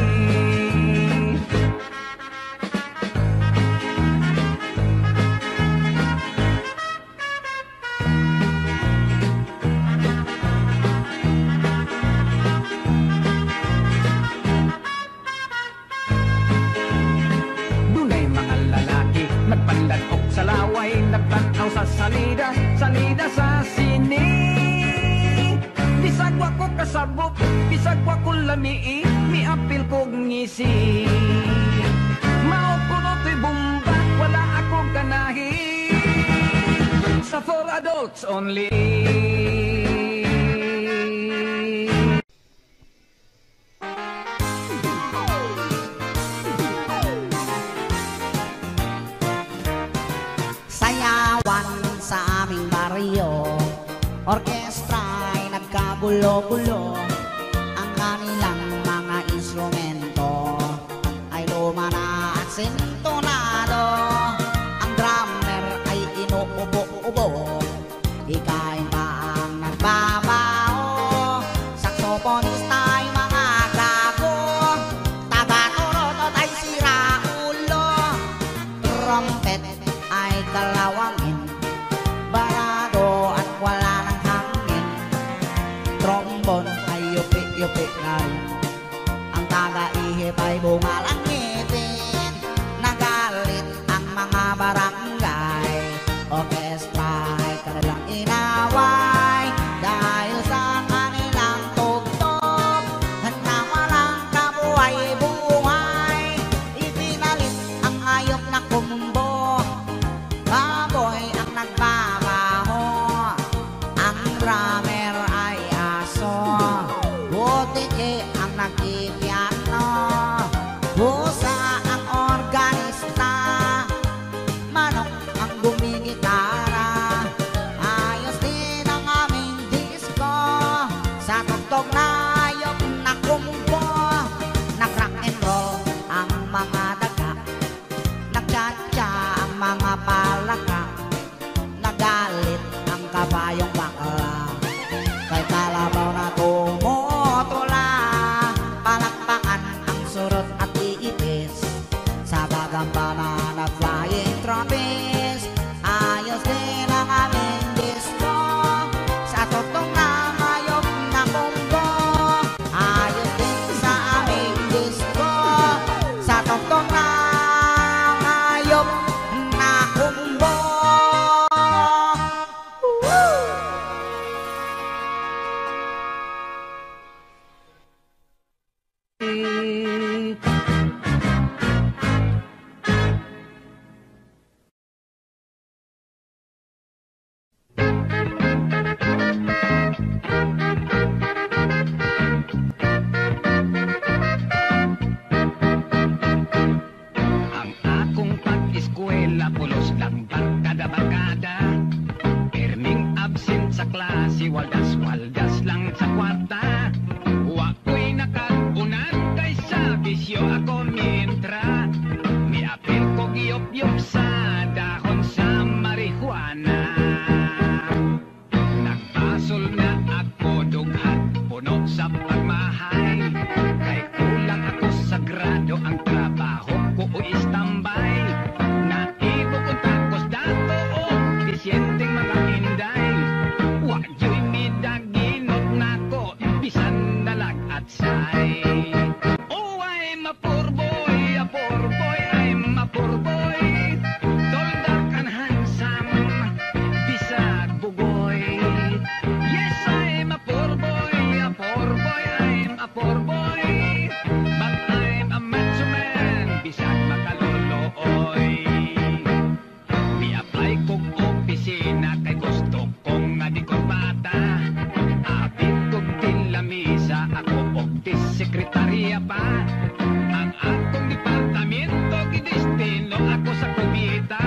Nagtanaw sa salida, salida sa sini. Bisag wa ko kasabot, bisag wa ko lamii, miapil ko ngisi. Mao ko no to'y bomba, wala ako ganahi. Pag-asa for adults only. Sayawan sa aming baryo, orkestra'y nagkagulo-gulo. Ang kanilang mga instrumento ay luma na at sintonado. Ang drummer ay inuubo-ubo, ikain pa ang nagbabaho. Saxophonista ay mga gago, taga-turotot ay siraulo. Trumpet ay kalawangin, barado at wala ng hangin. Trombone ay yupi-yupi na rin, ang taga-ihip ay bungalang ngitin. Nagalit ang mga barangay, orkestra ay kanilang inaway. Dahil sa kanilang tugtog na walang kabuhay-buhay, ipinalit ang hayop na kumbo, baboy ang nagbabaho. Ang drummer ay aso, butiki ang nagpipiano. Busa ang organista, manok ang gumigitara. Ayos din ang aming disco, sa tugtog na hayop na kumbo. Nag-rock and roll ang mga daga, nagtsatsa ang mga palaka. Nagalit ang kabayong bakla, kay kalabaw na tumutula. Palakpakan ang surot at iipis, sa gagamba na flying trapeze. Ayos din ang aming disco, sa tugtog na hayop na kumbo. Ayos din sa aming disco, sa tugtog na hayop na kumbo. Ang akong pag-eskwela, pulos lang barkada-barkada. Perming absent sa klase, waldas-waldas lang sa kwarta. Wako'y nakagunan kay sa bisyo ako mintra. Miapil ko giyop-yop sa dahon sa marihuana. Nagpasol na ako dughat, puno sa pagmahay. Kay kulang ako sa grado, ang trabaho ko o istambay. Naibo ko takos dato o disyenteng mga inday. Wajoy midaginot na ko, bisan nalag at say. Oh, I'm a poor boy, I'm a poor boy. Tall, dark, and handsome, bisag bugoy. Yes, I'm a poor boy, I'm a poor boy. But I'm a macho man, bisag makalulooy. Mi-apply kong opisina, kay gusto kong nga di ko bata. Abit kong tilamisa, ako og sekretarya pa. Ang akong departamento, gidestino ako sa kumita.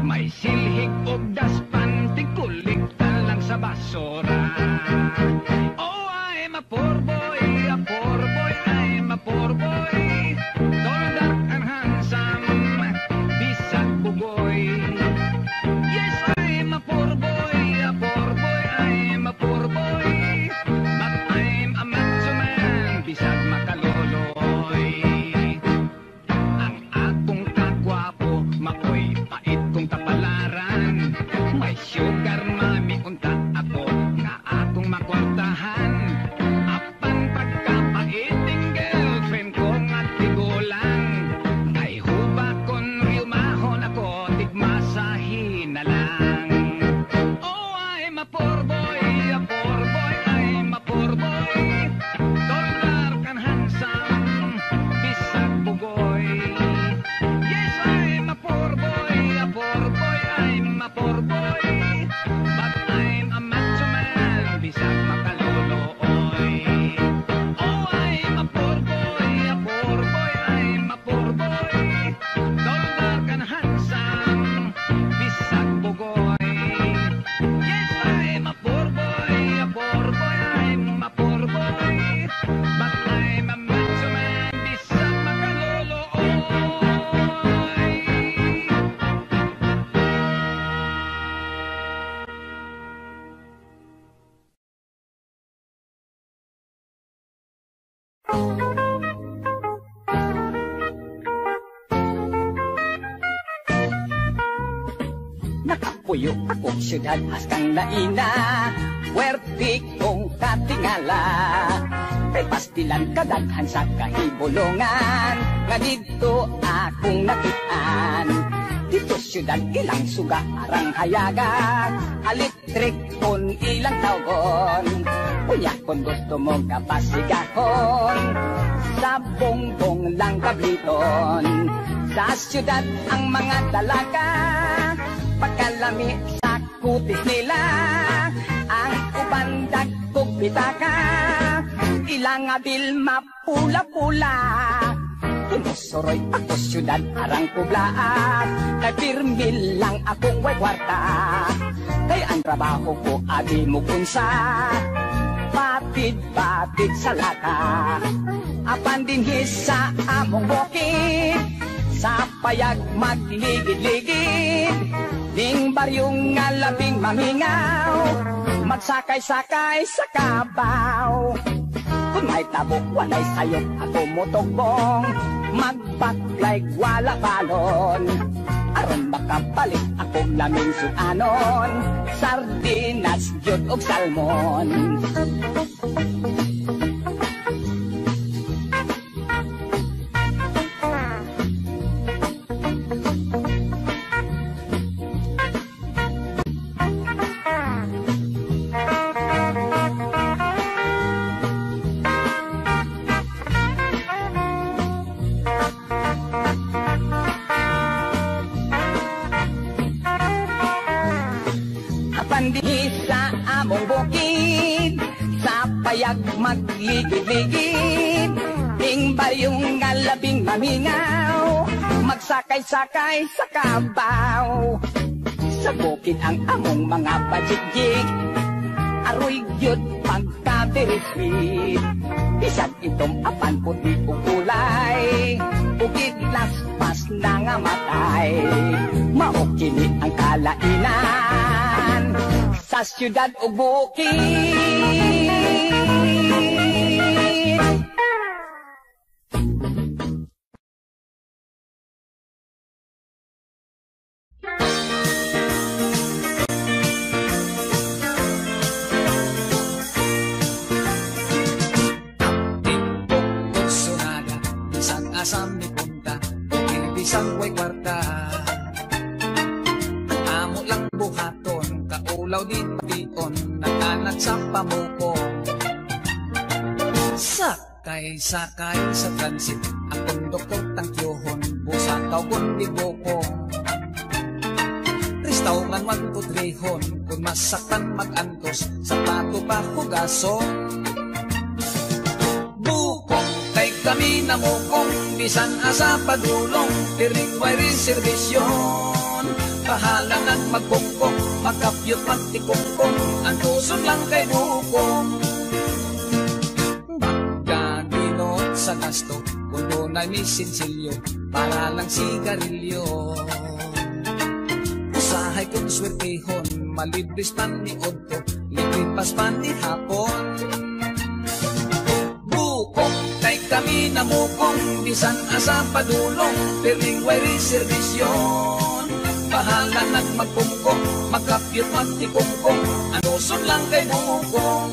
May silhig og daspan, tingkulikta lang sa basura. Oh, I'm a poor boy, I'm a poor boy. Tall, dark, and handsome, bisag bugoy. Yes, I'm a poor boy, I'm a poor boy. But I'm a macho man, bisag makaloloy. Ang akong kagwapo, makoy pait kong kapalaran. May sugar mami, unta ako, Nakapuyo akong syudad haskang naina, puwerte kong katingala. Kay pastilan kadaghan sa kahibulungan, nga dito akong nakitaan. Dito syudad ilang suga arang hayaga, alitrik kon ilang tawgon. Kunya kon gusto mo kapasigahon, sa bongbong lang kabliton. Sa syudad ang mga dalaga, pagkalami sa kutis nila, ang uban dagkog pitaka, ilang abil mapula-pula. Tinusuroy ako syudad arang kublaat, nagpirmil lang akong way kwarta. Kay ang trabaho ko adi mo kunsa, patid-patid sa lata. Apan dinhis sa among bukid, sa payag magligid-ligid, ning baryong nga labing mamingaw, magsakay-sakay sa kabaw. Kung may tabo, walay sayop ako motogbong, magbaklay wala balon. Aron makabalik akong laming suanon, sardinas, gyud og salmon. Sa among bukid, sa payag magligid-ligid, ing baryong nga labing mamingaw, magsakay-sakay sa kabaw. Sa bukid ang among mga bajigjig, aroy gyud pagkabirisbit. Bisag itong apan puti o kulay, bukid laspas na nga matay. Maokini ang kalainan sa syudad o bukid. Sonada, isang asam ni punta, isang way kwarta. Amo lang buhaton, kaulaw dito, nagkanat sa pamuko. Sakay-sakay sa transit, ang konduktor tangkyohon, busakaw kundi boko. Ristaw nga 1, 2, 3 hon, kung masaktan mag-antos, sapato pa hugason. Bukong kay kami na mukong, bisan asa padulong, tiring way reservation. Pahalangan magkongkong, makapyot magtikongkong, ang tuson lang kay bukong. Bagdadinot sa gasto, kung doon ni sinsilyo, para lang sigarilyo. Usahay kong swertehon, malibris pan ni Odto, libripas pan ni Hapon. Bukong kay kami na mukong, bisan asa padulong, tiring way reservation. Bahala nang magkungkong, magkapyot magtikungkong, ano son lang kay bukong.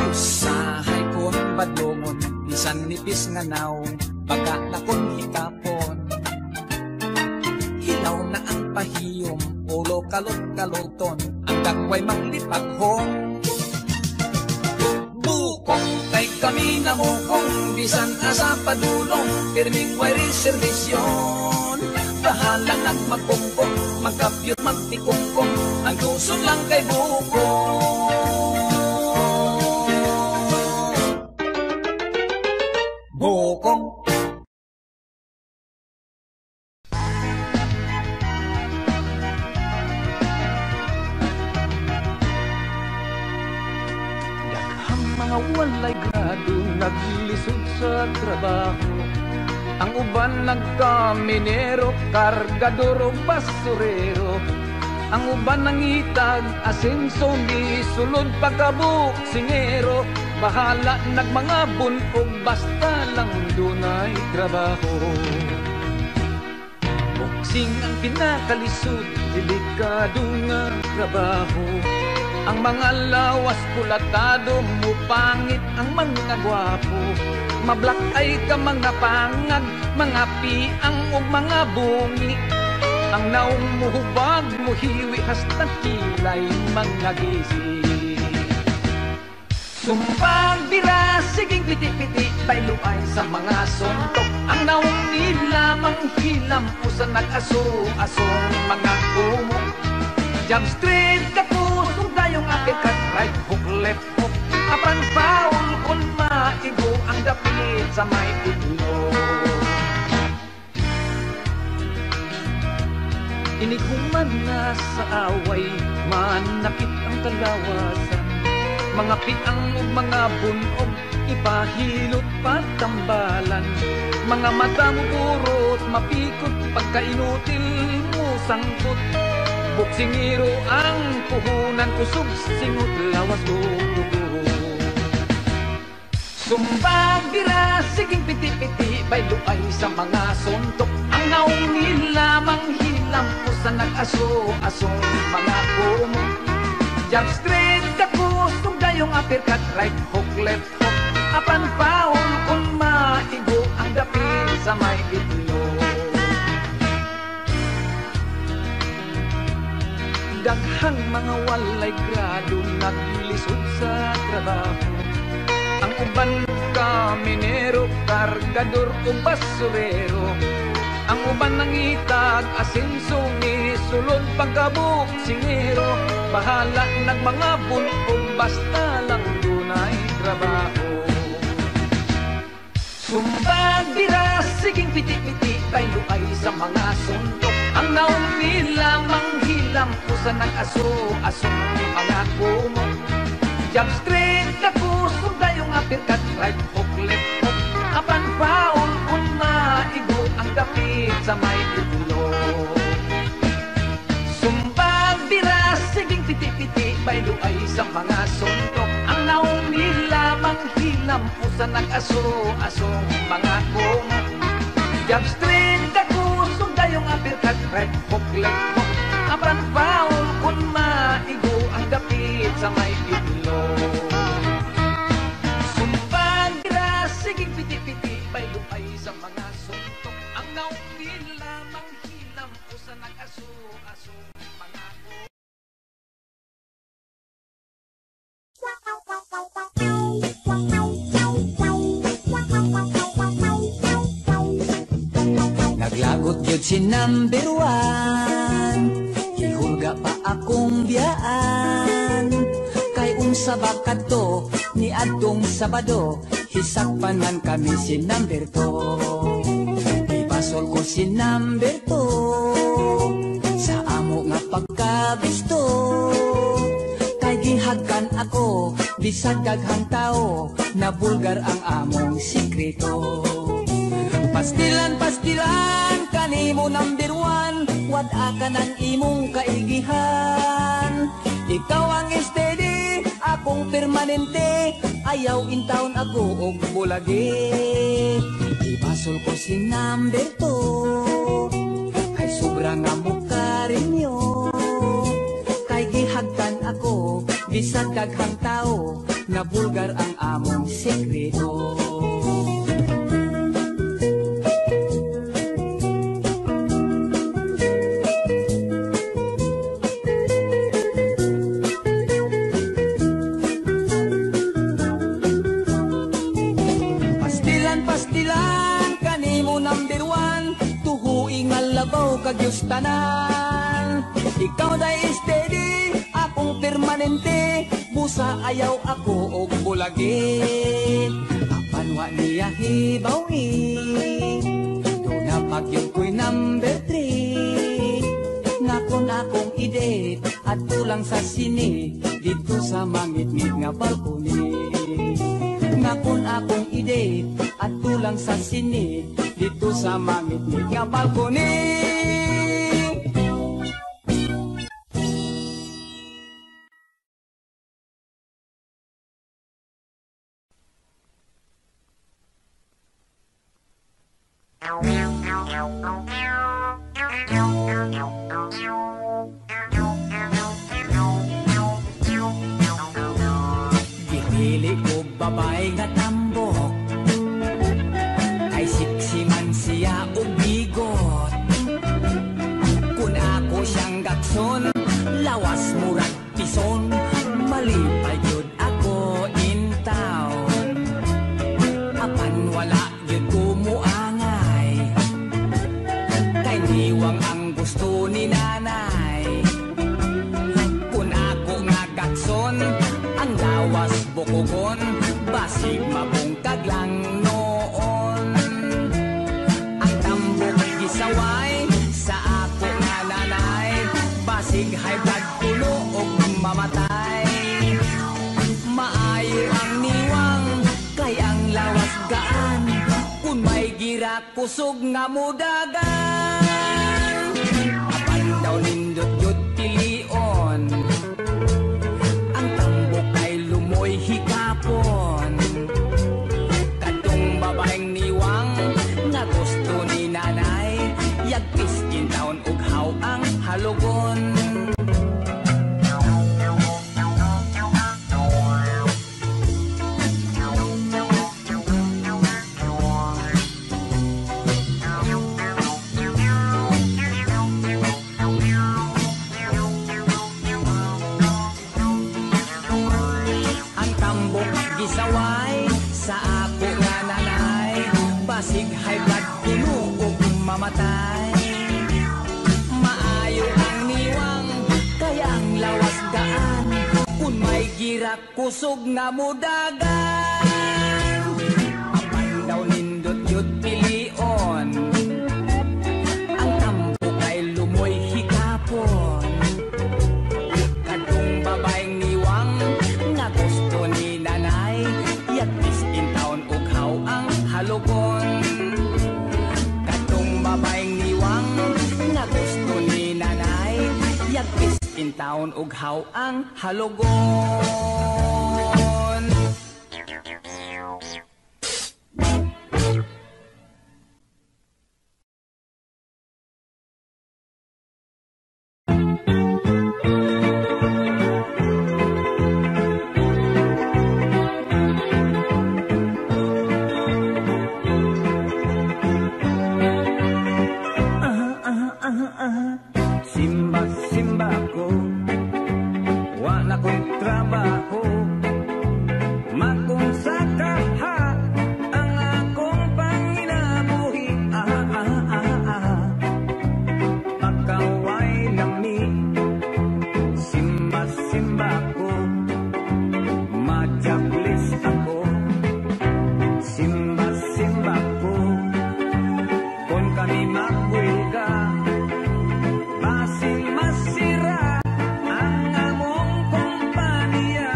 Usahay kon badlongon, bisan nipis nga naong, baga na kon hitapon. Hilaw na ang pahiyom, ulo kalot-kaloton, ang dagway manglipaghong. Bukong kay kami na mukong, bisan asa padulong, pirming way reservation. Bahala nang magkungkong, magkapyot magtikungkong, ang tuson lang kay bukong. Bukong. Daghang mga walay grado, naglisod sa trabaho, Ang uban nagkaminero, kargador o basurero. Ang uban nangitag, asenso, gisulod pagkabuk, singero. Bahala nagmangabon o basta lang dunay trabaho. Boksing ang pinakalisod, delikado nga trabaho. Ang mga lawas kulatado, mupangit ang mga gwapo. Mablak ay ka mga pangag, mga piang o mga bungi. Ang naong muhubag, muhiwi, hasta kilay mga gisi. Sumpang dira, siging piti-piti, bayluay sa mga suntok. Ang naong nilamang hilam, usan nag-aso-asong mga kumo. Jump straight ka kusong tayong apikat, right hook, left hook. Apan foul, kung maigo ang dapit sa may itlog. Iniguman na sa away, manakit ang kalawasan. Mga piang o mga bunog, ipahilot patambalan. Mga mata mo burot, mapikot, pagkainutil mo sangkot. Boksingiro ang puhunan, usog, singot, lawas, dugo. Sumbag dira, siging piti-piti, bayluay sa mga suntok. Ang naong nilamang hilam, usan nag-aso-asong mga kumo. Jump straight ka kusog dayong uppercut, right hook, left hook. Apan foul, kung maigo ang dapit sa may itlog. Daghang mga walay grado, naglisod sa trabaho. Ang uban kaminero, kargador o basurero. Ang uban nangitag, asenso, sulod pagkabuk, singero. Bahala nagmangabon o basta lang dunay trabaho. Sumbag dira, siging piti-piti, bayluay sa mga suntok. Ang naong nilamang hilam, usan nag-aso-asong mga kumo. Jump straight ka kusog dayong uppercut, right hook, left hook. Apan foul, kung maigo ang dapit sa may itlog. Sumbag dira, siging piti-piti, bayluay sa mga suntok. Ang naong nilamang hilam, usan nag-aso-asong mga kumo. Jump straight ka kusog dayong uppercut, right hook, left hook. Apan foul, kung maigo ang dapit sa may itlog. Sumbag dira, siging piti-piti, bayluay sa mga suntok. Ang naong nilamang hilam, usan nag-aso-asong mga kumo. Naglagot yun si number 1, ihulga pa akong biyaan. Kay unsa bakat to, ni adtong Sabado, hisakpan man kami si number 2. Ipasol ko si number 2, sa amo nga pagkabisto. Kay gihagkan ako, bisag daghang tao, na bulgar ang among sikreto. Pastilan, kanimo number 1, wad-a ka ng imong kaigihan. Ikaw ang steady, akong permanente, ayaw intaon ako og bulagi. Ipasol ko si number 2, kay sobra nga mukha rinyo. Kay gihagtan ako, bisag daghang tao, na bulgar ang among sekreto. Pastilan, kanimo number 1, tuhuing alabaw kagyos tanan. Ikaw day steady, akong permanente, busa ayaw ako og bulagi. Apan wa niya hibawi, do na pagyod ko'y number 3. Nakon akong idate, at tulang sa sini, dito sa mangit-ngit nga balkoni. Nakon akong idate, at tulang sa sini, dito sa mangitngit nga balkoni. Gipili ko babay nga tambok, kay siksiman siya og bigot. Kun ako siyang gakson, lawas murag pison, malipay yun ako in town. Apan wala yun kumuangay, kay niwang ang gusto ni nanay. Kun ako nga gakson, ang lawas bukugon, basig mabungkag lang noon. Ang tambok gisaway sa ako nga nanay, basig high blood tulo og mamatay. Maayo ang niwang, kay ang lawas gaan, kun may gira kusog nga mudagan. Apan daw nindot yut pilion, ang tambok ay lumoy hikapon. Kadtong babaeng niwang, nga gusto ni nanay, yagpis in taon ug haw ang halugon. Ang tambok gisaway sa ako nga nanay, basig high blood kuno ug mamatay. Maayo ang niwang, kaya ang lawas gaan, kun may gira kusog nga mudagan. Apan daw nindot yut pilion, ang tambok ay lumoy hikapon. Kadtong babaeng niwang, nga gusto ni nanay, yagpis in taon ug haw ang halugon. Kadtong babaeng niwang, nga gusto ni nanay, yagpis in taon ug haw ang halugon. Simba, simba ko, wala ko'y trabaho. Magkong sa kaha, ang akong panginabuhi. Pagkaway lami, simba, simba ko, majablis ako. Simba, simba ko, kung kami magwilga, basin masira ang among kompanya.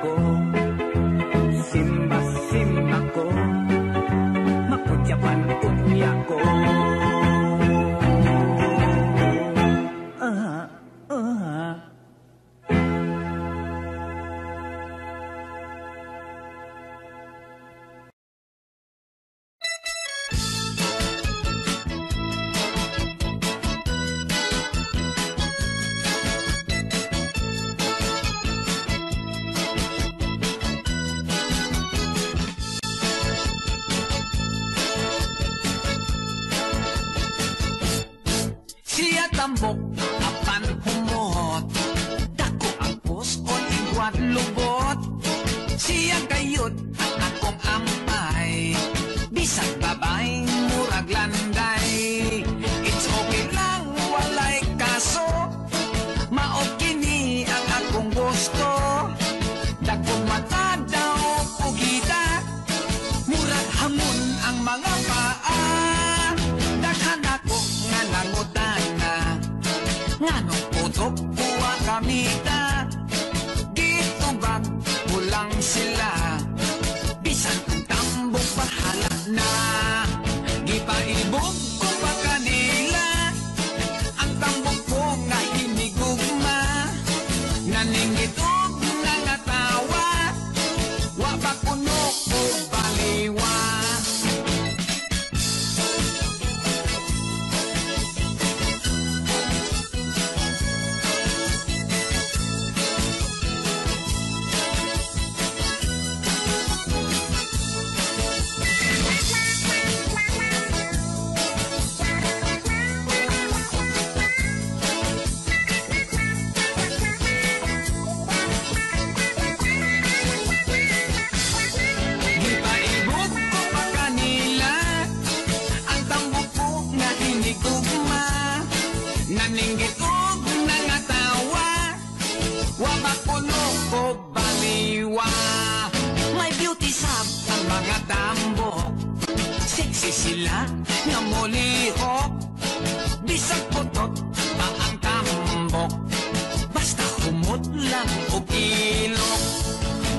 ko, simba ko, maputyapan unya ko. Tambok, apan humot, dako ang puson, igwat lubot. Siya kayot ang akong ampay, bisag babay, murag landay. It's okay lang, walay kaso, maot kini ang akong gusto. Dako mata daw pugita, murag hamon ang mga paa. Daghan ako nga nangutan, nganong putok buwa kamita, gitubag pulang sila, bisan ang tambok bahala na. Gipaibog ko pa kanila, ang tambok ko nga hinigugma, naninggitog nga natawa, wa ba kuno ko baliwa. Naninggitog na nga tawa, wabak puno ko baliwa. May beauty sab ang mga tambok, sexy sila nga mulihok. Bisag putot pa ang tambok, basta humot lang o ilok.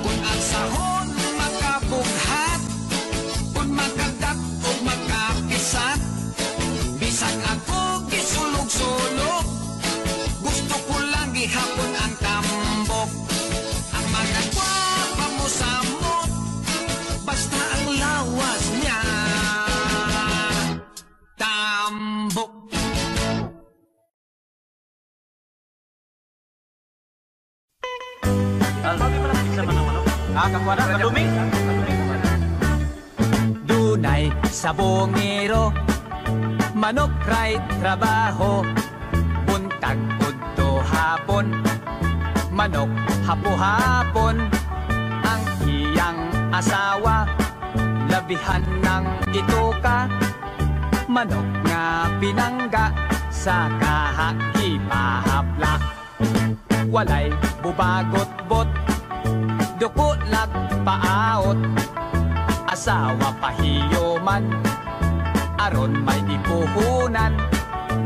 Kung ang sahon makabughat, kung makagat o makapisat, bisag ako gisulog-sulog, gusto ko lang gihapon ang tambok. Ang mga gwapa mo samot, basta ang lawas niya tambok. Dunay sabongero, manok ray trabaho, buntag udto hapon, manok hapo-hapon, ang iyang asawa, labihan ng ituka, manok nga pinangga, sa kahakipahapla. Walay bubagot-bot, dukulak paawot, asawa pahiyoman, aron may ipuhunan,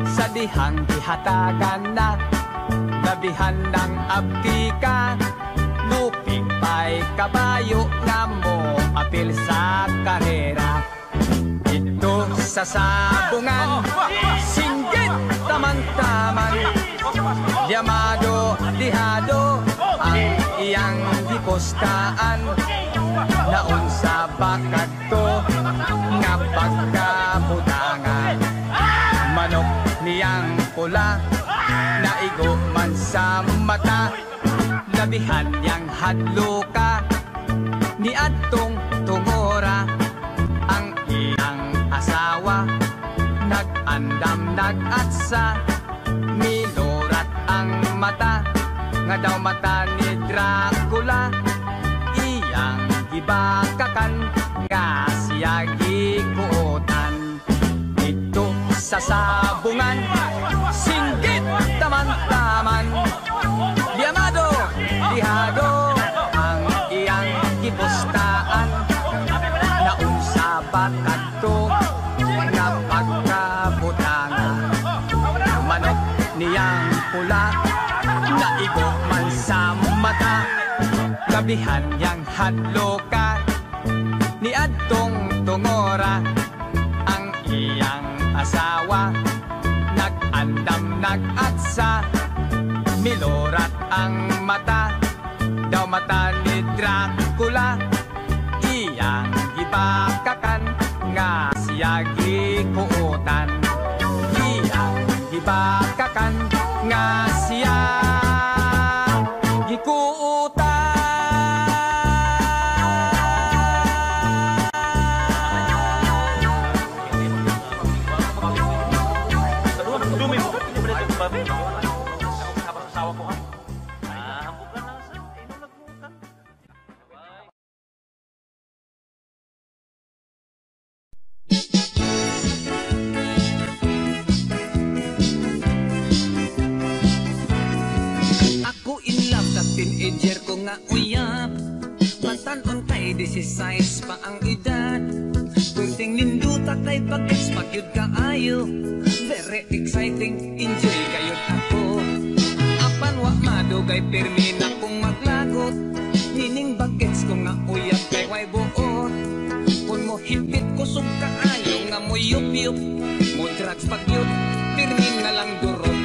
sa dihang gihatagan na, labihan ng abtika, lupig pa'y kabayo nga mo apil sa karera. Ito sa sabungan, singgit taman-taman, yamado dihado ang iyang hipostaan, naon sa bakat to nga pagkabutangan. Manok niyang pula, naigo man sa mata, labihan niyang hadluka, ni adtong tungora, ang iyang asawa, nag-andam nag-atsa, milorat ang mata, nga daw mata ni Dracula, iyang gibakakan, nga siya gikuotan. Ito sa sabungan, singgit taman-taman, yamado dihado ang iyang gipustaan, naun sa bakat to nga pagkabutangan. Manok niyang pula, naigo man sa mata, Sabihan niyang hadlo ka ni adtong tungora. Ang iyang asawa nag-andam nag-atsa, milorat ang mata, daw mata ni Dracula. Iyang gibakakan nga siya gikuutan. Iyang gibakakan nga siya gikuutan. Ako in love sa teenager ko nga uyab. Matanon kay 16 pa ang edad. Pwedeng ninduta kay pagkas magyud kaayo. Very exciting, enjoy kayod ako. Apan wa madugay pirmi na kong maglagot. Nining bagets ko nga uyab kay way buot. Kung mo hipit kusog kaayo nga mo yup-yup. Mo drugs pagyud, pirmi na lang durot.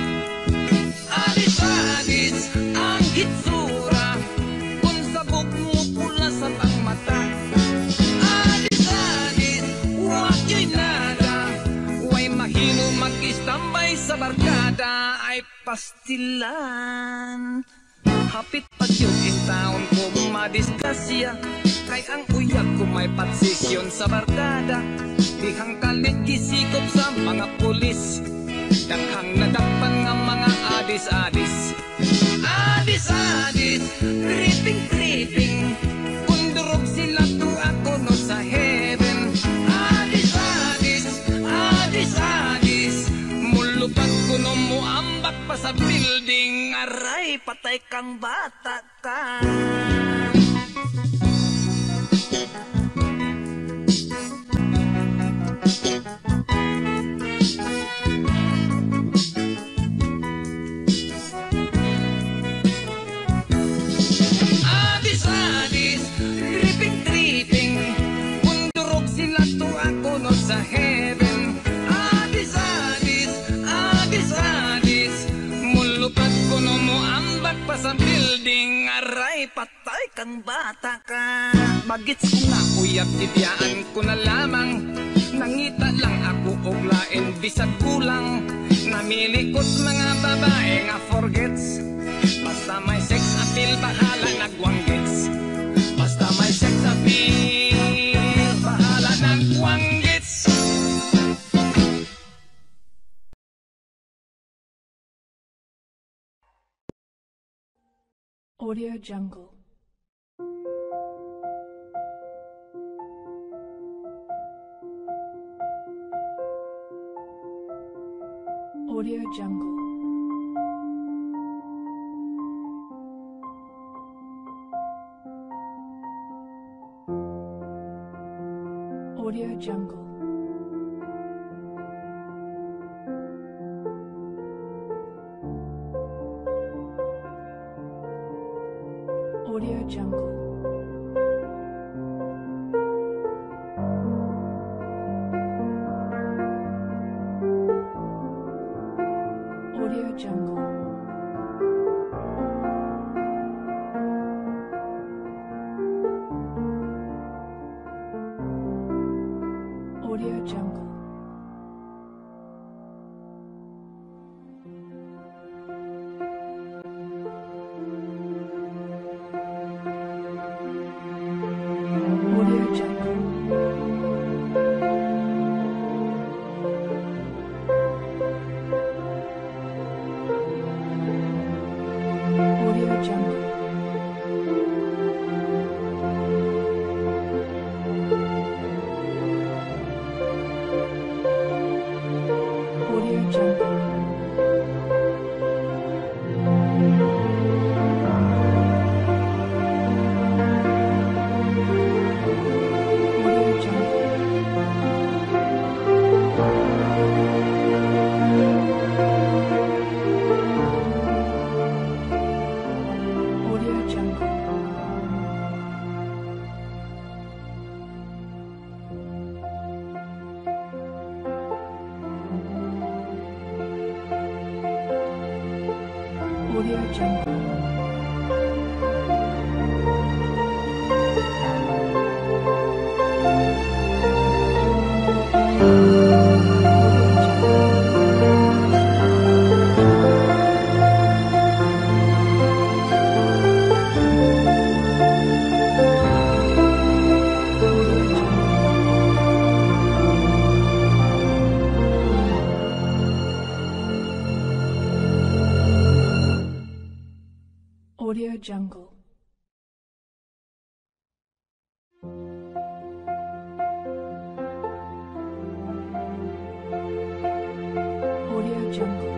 Adis-adis ang hitsura, kung sabog mo pula sa tang mata. Adis-adis, wag yo'y nada, way mahimo mag-istambay sa barkada ay pastilan. Hapit pag yun in town ko madiskasya, kay ang uyab ko may patsisyon sa barkada. Dihang kalit gisikop sa mga pulis, daghang nadakpan nga mga adis-adis. Adis-adis, tripping-tripping, kundurog sila to ako no sa heaven. Adis-adis, adis-adis, mulupad ko no mo ambak pa sa building. Aray, patay kang bata ka. Adis-adis, tripping-tripping, kundurog sila to ako no sa heaven. Adis-adis, adis-adis, mulupad ko no mo ambak pa sa building. Aray, patay kang bata ka. Bagits ko nga uyab, tibiyaan ko na lamang. Nangita lang ako og lain bisag kulang. Namilikot mga babae nga forgets. Basta may sex appeal, bahala nagwanggits. Basta may sex appeal, bahala nagwanggits. Audio Jungle. Audio Jungle. Audio Jungle. Audio Jungle. Audio Jungle. Audio Jungle. Audio Jungle. Audio Jungle. Audio Jungle. Audio Jungle. Audio Jungle.